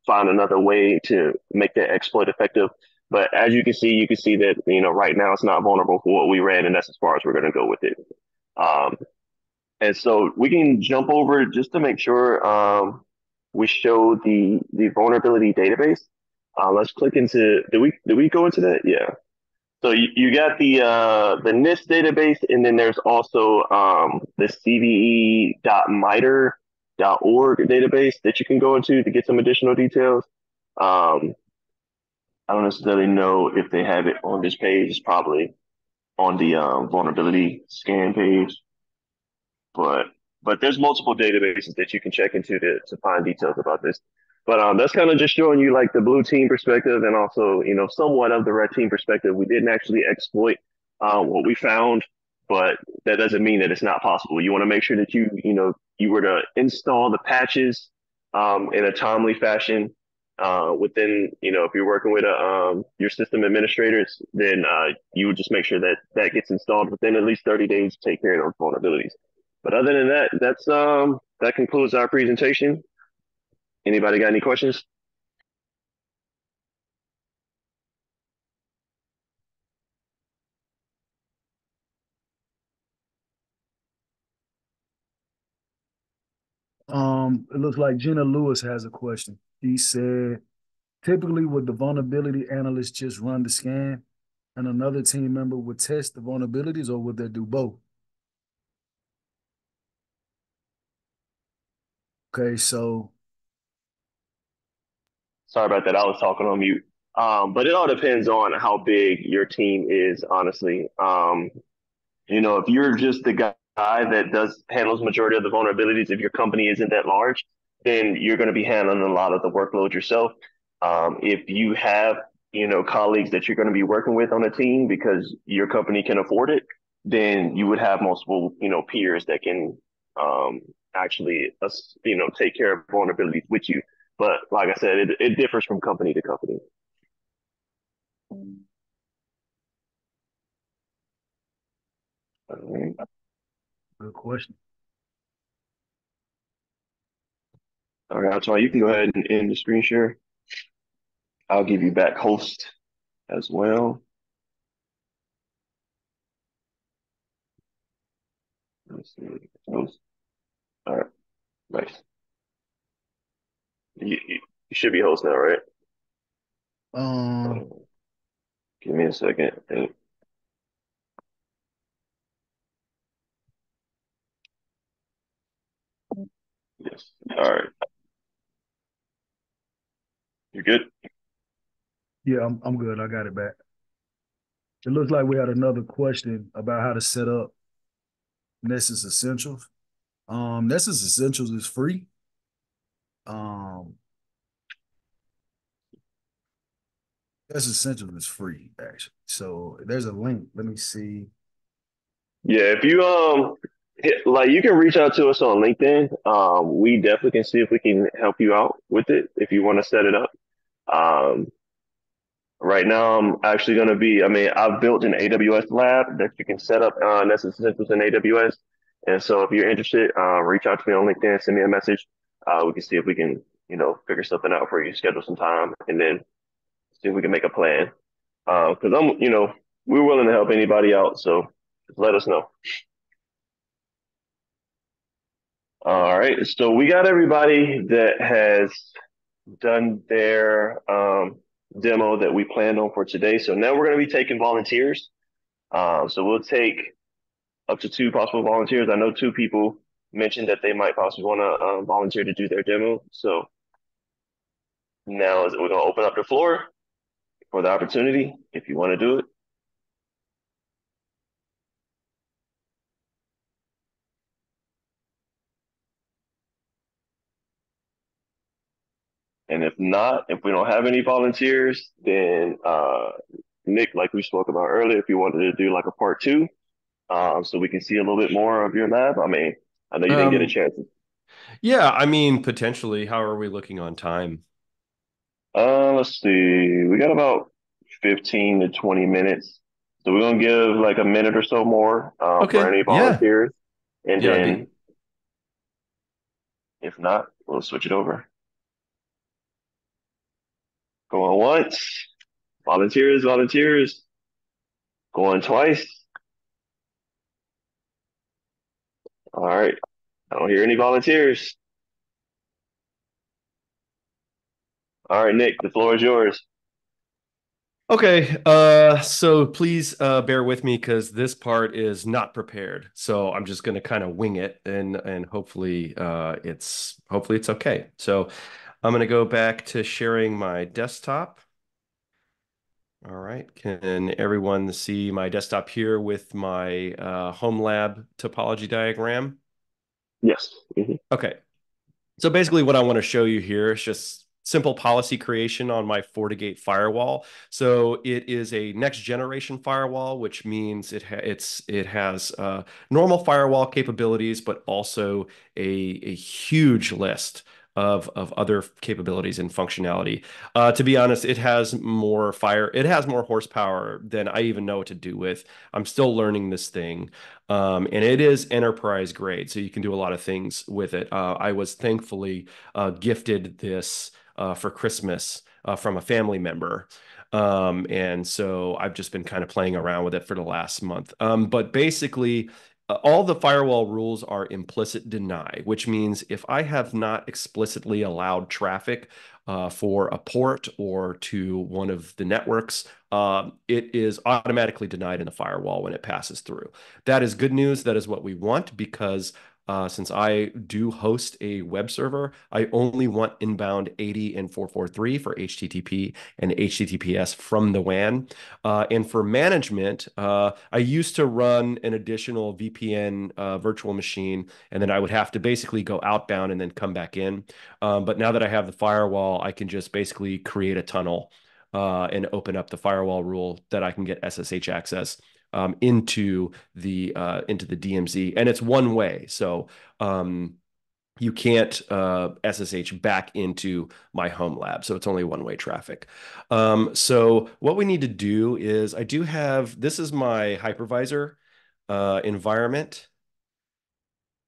find another way to make that exploit effective. But as you can see that right now it's not vulnerable for what we ran, and that's as far as we're going to go with it. Um, and so we can jump over just to make sure we show the vulnerability database. Let's click into. Did we go into that? Yeah. So you got the NIST database, and then there's also the CVE.MITRE.org database that you can go into to get some additional details. I don't necessarily know if they have it on this page. It's probably on the vulnerability scan page. But there's multiple databases that you can check into to find details about this. But that's kind of just showing you like the blue team perspective and also somewhat of the red team perspective. We didn't actually exploit what we found, but that doesn't mean that it's not possible. You want to make sure that you were to install the patches in a timely fashion within if you're working with your system administrators, then you would just make sure that that gets installed within at least 30 days to take care of those vulnerabilities. But other than that, that concludes our presentation. Anybody got any questions? It looks like Gina Lewis has a question. He said, typically would the vulnerability analyst just run the scan and another team member would test the vulnerabilities, or would they do both? Okay, so Sorry about that. I was talking on mute. But it all depends on how big your team is, honestly. If you're just the guy that handles majority of the vulnerabilities, if your company isn't that large, then you're going to be handling a lot of the workload yourself. If you have, colleagues that you're going to be working with on a team because your company can afford it, then you would have multiple, peers that can actually, take care of vulnerabilities with you. But like I said, it differs from company to company. All right. good question. All right, Altwann, you can go ahead and end the screen share. I'll give you back host as well. Let's see. Host. All right, nice. You should be host now, right? Um, Give me a second. Yes. All right. You good? yeah, I'm good. I got it back. It looks like we had another question about how to set up Nessus Essentials. Nessus Essentials is free. Um, Nessus Essentials is free, actually. So there's a link. Let me see. Yeah. If you you can reach out to us on LinkedIn. We definitely can see if we can help you out with it if you want to set it up. Um, Right now, I'm actually going to be, I've built an AWS lab that you can set up Nessus Essentials in AWS. And so if you're interested, reach out to me on LinkedIn, send me a message. We can see if we can, figure something out for you, schedule some time, and then see if we can make a plan. Because we're willing to help anybody out. So just let us know. All right. So we got everybody that has done their demo that we planned on for today. So now we're going to be taking volunteers. So we'll take up to 2 possible volunteers. I know 2 people mentioned that they might possibly want to volunteer to do their demo. So Now we're going to open up the floor for the opportunity if you want to do it. And if not, if we don't have any volunteers, then Nick, like we spoke about earlier, if you wanted to do like a part two, so we can see a little bit more of your lab. I mean, I know you didn't get a chance. Yeah, I mean, potentially. How are we looking on time? Let's see. We got about 15 to 20 minutes. So we're gonna give like a minute or so more for Okay. any Yeah. volunteers. And Yeah, then if not, we'll switch it over. Going once. Volunteers, volunteers. Going twice. All right. I don't hear any volunteers. All right, Nick, the floor is yours. Okay, so please bear with me because this part is not prepared. So I'm just going to kind of wing it and hopefully it's okay. So I'm going to go back to sharing my desktop. All right, can everyone see my desktop here with my home lab topology diagram? Yes. Mm-hmm. Okay. So basically what I want to show you here is just simple policy creation on my FortiGate firewall. So it is a next generation firewall, which means it has normal firewall capabilities, but also a huge list of other capabilities and functionality. To be honest, it has more horsepower than I even know what to do with. I'm still learning this thing. And it is enterprise grade, so you can do a lot of things with it. I was thankfully gifted this for Christmas from a family member. And so I've just been kind of playing around with it for the last month. But basically, all the firewall rules are implicit deny, which means if I have not explicitly allowed traffic for a port or to one of the networks, it is automatically denied in the firewall when it passes through. That is good news. That is what we want because since I do host a web server, I only want inbound 80 and 443 for HTTP and HTTPS from the WAN. And for management, I used to run an additional VPN virtual machine, and then I would have to basically go outbound and then come back in. But now that I have the firewall, I can just basically create a tunnel and open up the firewall rule that I can get SSH access into the DMZ, and it's one way. So you can't SSH back into my home lab. So it's only one-way traffic. So what we need to do is this is my hypervisor environment.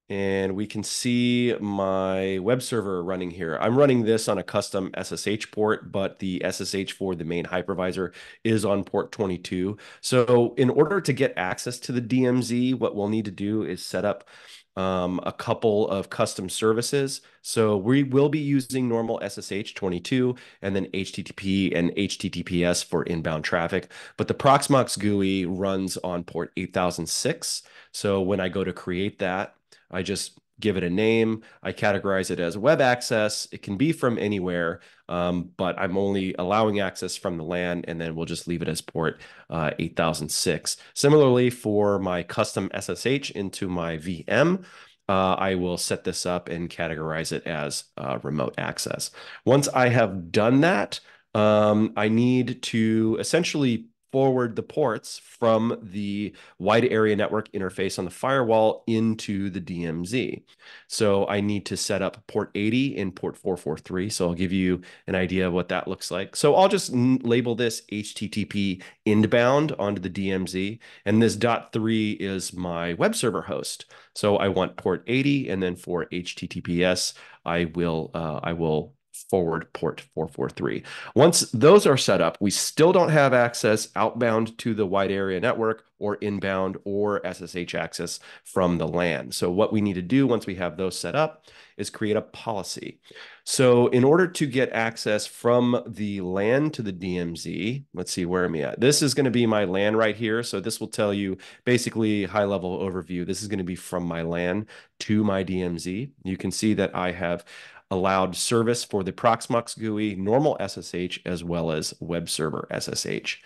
And we can see my web server running here. I'm running this on a custom SSH port, but the SSH for the main hypervisor is on port 22. So in order to get access to the DMZ, what we'll need to do is set up a couple of custom services. So we will be using normal SSH 22 and then HTTP and HTTPS for inbound traffic. But the Proxmox GUI runs on port 8006. So when I go to create that, I just give it a name. I categorize it as web access. It can be from anywhere, but I'm only allowing access from the LAN, and then we'll just leave it as port 8006. Similarly, for my custom SSH into my VM, I will set this up and categorize it as remote access. Once I have done that, I need to essentially forward the ports from the wide area network interface on the firewall into the DMZ. So I need to set up port 80 and port 443. So I'll give you an idea of what that looks like. So I'll just label this HTTP inbound onto the DMZ. And this .3 is my web server host. So I want port 80, and then for HTTPS, I will forward port 443. Once those are set up, we still don't have access outbound to the wide area network or inbound or SSH access from the LAN. So what we need to do once we have those set up is create a policy. So in order to get access from the LAN to the DMZ, let's see, where am I at? This is going to be my LAN right here. So this will tell you basically high level overview. This is going to be from my LAN to my DMZ. You can see that I have allowed service for the Proxmox GUI, normal SSH, as well as web server SSH.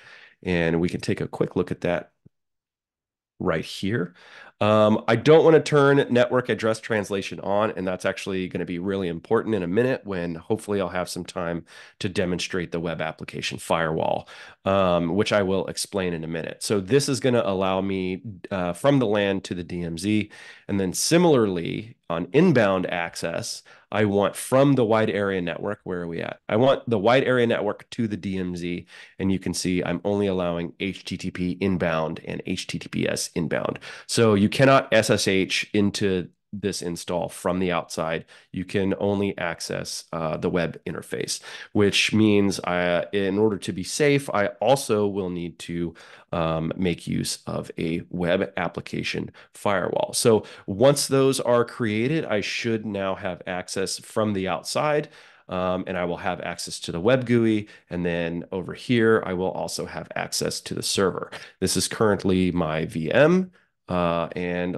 And we can take a quick look at that right here. I don't want to turn network address translation on, and that's actually going to be really important in a minute when hopefully I'll have some time to demonstrate the web application firewall, which I will explain in a minute. So this is going to allow me from the LAN to the DMZ, and then similarly on inbound access, I want from the wide area network, where are we at? I want the wide area network to the DMZ, and you can see I'm only allowing HTTP inbound and HTTPS inbound. So you cannot SSH into this install from the outside. You can only access the web interface, which means in order to be safe, I also will need to make use of a web application firewall. So once those are created, I should now have access from the outside. And I will have access to the web GUI. And then over here, I will also have access to the server. This is currently my VM. And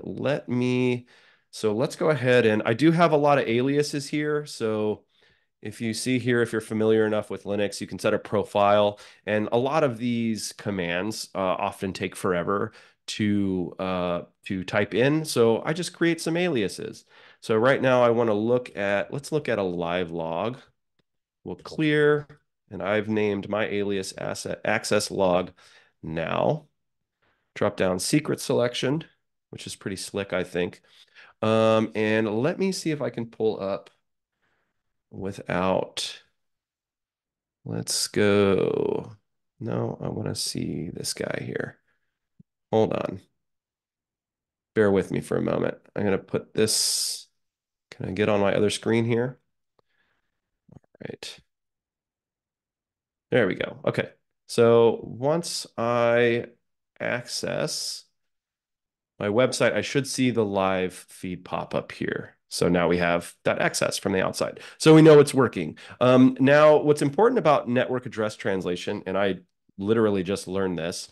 let's go ahead, and I do have a lot of aliases here. So if you see here, if you're familiar enough with Linux, you can set a profile, and a lot of these commands often take forever to type in. So I just create some aliases. So right now I want to let's look at a live log. We'll clear, and I've named my alias access log now. Drop down secret selection, which is pretty slick, I think. And let me see if I can pull up without, let's go. No, I want to see this guy here. Hold on. Bear with me for a moment. I'm going to put this, can I get on my other screen here? All right. There we go. Okay. So once I access my website, I should see the live feed pop up here. So now we have that access from the outside. So we know it's working. Now, what's important about network address translation, and I literally just learned this,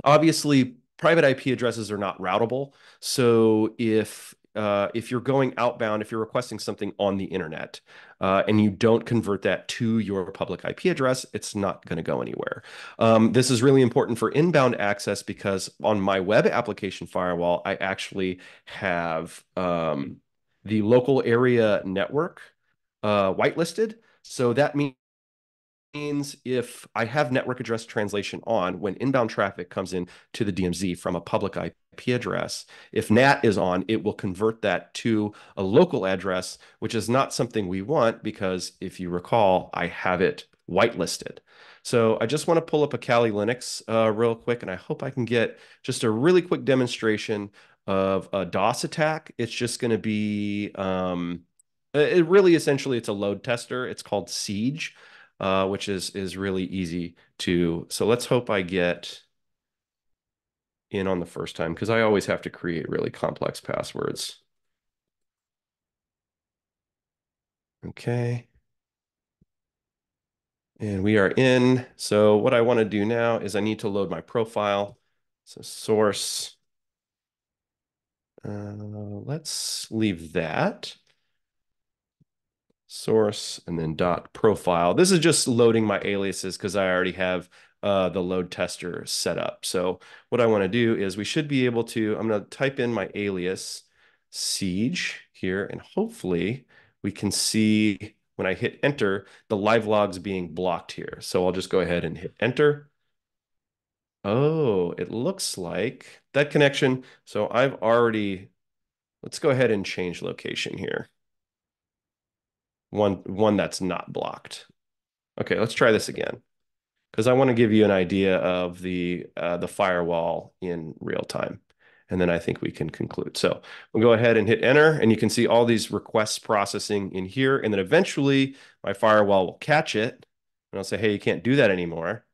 obviously private IP addresses are not routable. So if you're going outbound, if you're requesting something on the internet, and you don't convert that to your public IP address, it's not going to go anywhere. This is really important for inbound access because on my web application firewall, I actually have the local area network whitelisted. So that means if I have network address translation on, when inbound traffic comes in to the DMZ from a public IP address, if NAT is on, it will convert that to a local address, which is not something we want because if you recall, I have it whitelisted. So I just want to pull up a Kali Linux real quick, and I hope I can get just a really quick demonstration of a DOS attack. It's just going to be, it really essentially, it's a load tester. It's called Siege. Which is really easy to. So let's hope I get in on the first time because I always have to create really complex passwords. Okay. And we are in. So what I want to do now is I need to load my profile. So source. Let's leave that. Source and then dot profile. This is just loading my aliases because I already have the load tester set up. So what I want to do is we should be able to, I'm going to type in my alias Siege here, and hopefully we can see when I hit enter, the live logs being blocked here. So I'll just go ahead and hit enter. Oh, it looks like that connection. So I've already, let's go ahead and change location here. One that's not blocked. Okay, let's try this again because I want to give you an idea of the firewall in real time. And then I think we can conclude. So we'll go ahead and hit enter, and you can see all these requests processing in here. And then eventually my firewall will catch it. And I'll say, hey, you can't do that anymore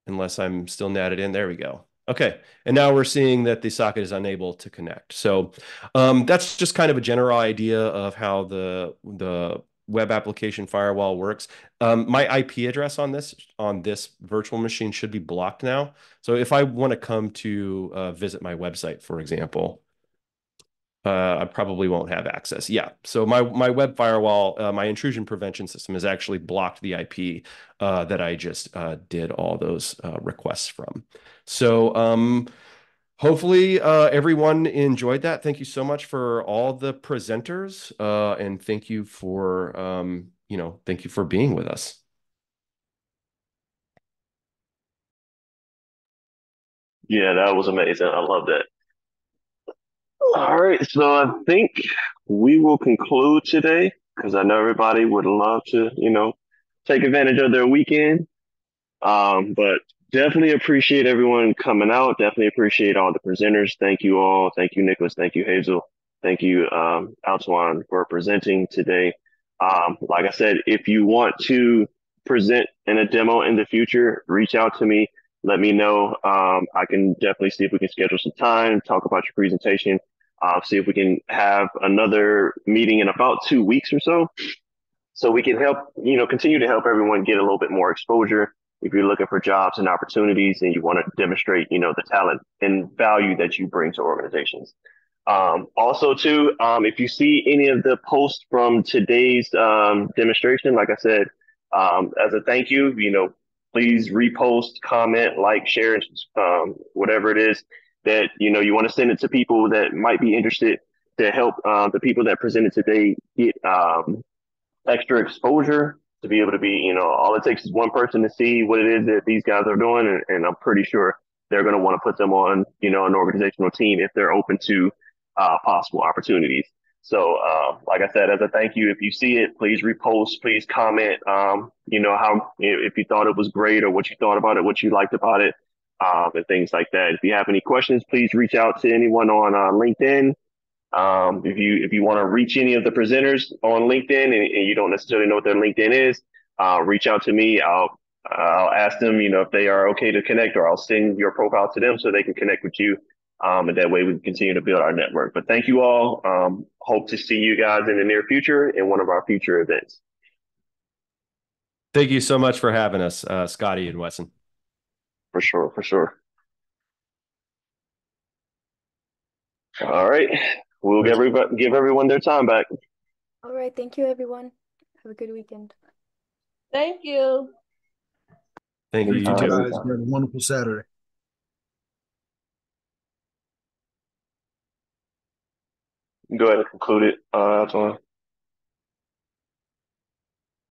unless I'm still natted in. There we go. Okay, and now we're seeing that the socket is unable to connect. So that's just kind of a general idea of how the web application firewall works. My IP address on this virtual machine should be blocked now. So if I want to come to visit my website, for example, I probably won't have access. Yeah. So my web firewall, my intrusion prevention system has actually blocked the IP that I just did all those requests from. So hopefully everyone enjoyed that. Thank you so much for all the presenters, and thank you for thank you for being with us. Yeah, that was amazing. I love that. All right, so I think we will conclude today because I know everybody would love to, take advantage of their weekend. But definitely appreciate everyone coming out. Definitely appreciate all the presenters. Thank you all. Thank you, Nicholas. Thank you, Hazel. Thank you, Altwann, for presenting today. Like I said, if you want to present in a demo in the future, reach out to me. Let me know. I can definitely see if we can schedule some time, talk about your presentation, see if we can have another meeting in about 2 weeks or so we can help, continue to help everyone get a little bit more exposure. If you're looking for jobs and opportunities and you want to demonstrate, the talent and value that you bring to organizations. Also, too, if you see any of the posts from today's demonstration, like I said, as a thank you, please repost, comment, like, share, whatever it is that you want to send it to people that might be interested to help the people that presented today get extra exposure to be able to be, all it takes is one person to see what it is that these guys are doing. And I'm pretty sure they're going to want to put them on, an organizational team if they're open to possible opportunities. So, like I said, as a thank you, if you see it, please repost, please comment, how, if you thought it was great or what you thought about it, what you liked about it, and things like that. If you have any questions, please reach out to anyone on LinkedIn. If you want to reach any of the presenters on LinkedIn and you don't necessarily know what their LinkedIn is, reach out to me. I'll ask them, if they are okay to connect, or I'll send your profile to them so they can connect with you. And that way we can continue to build our network. But thank you all. Hope to see you guys in the near future in one of our future events. Thank you so much for having us, Scotty and Wesson. For sure, for sure. All right. We'll give everyone their time back. All right. Thank you, everyone. Have a good weekend. Thank you. Thank you, you too. Guys, have a wonderful Saturday. Go ahead and conclude it, Altwann.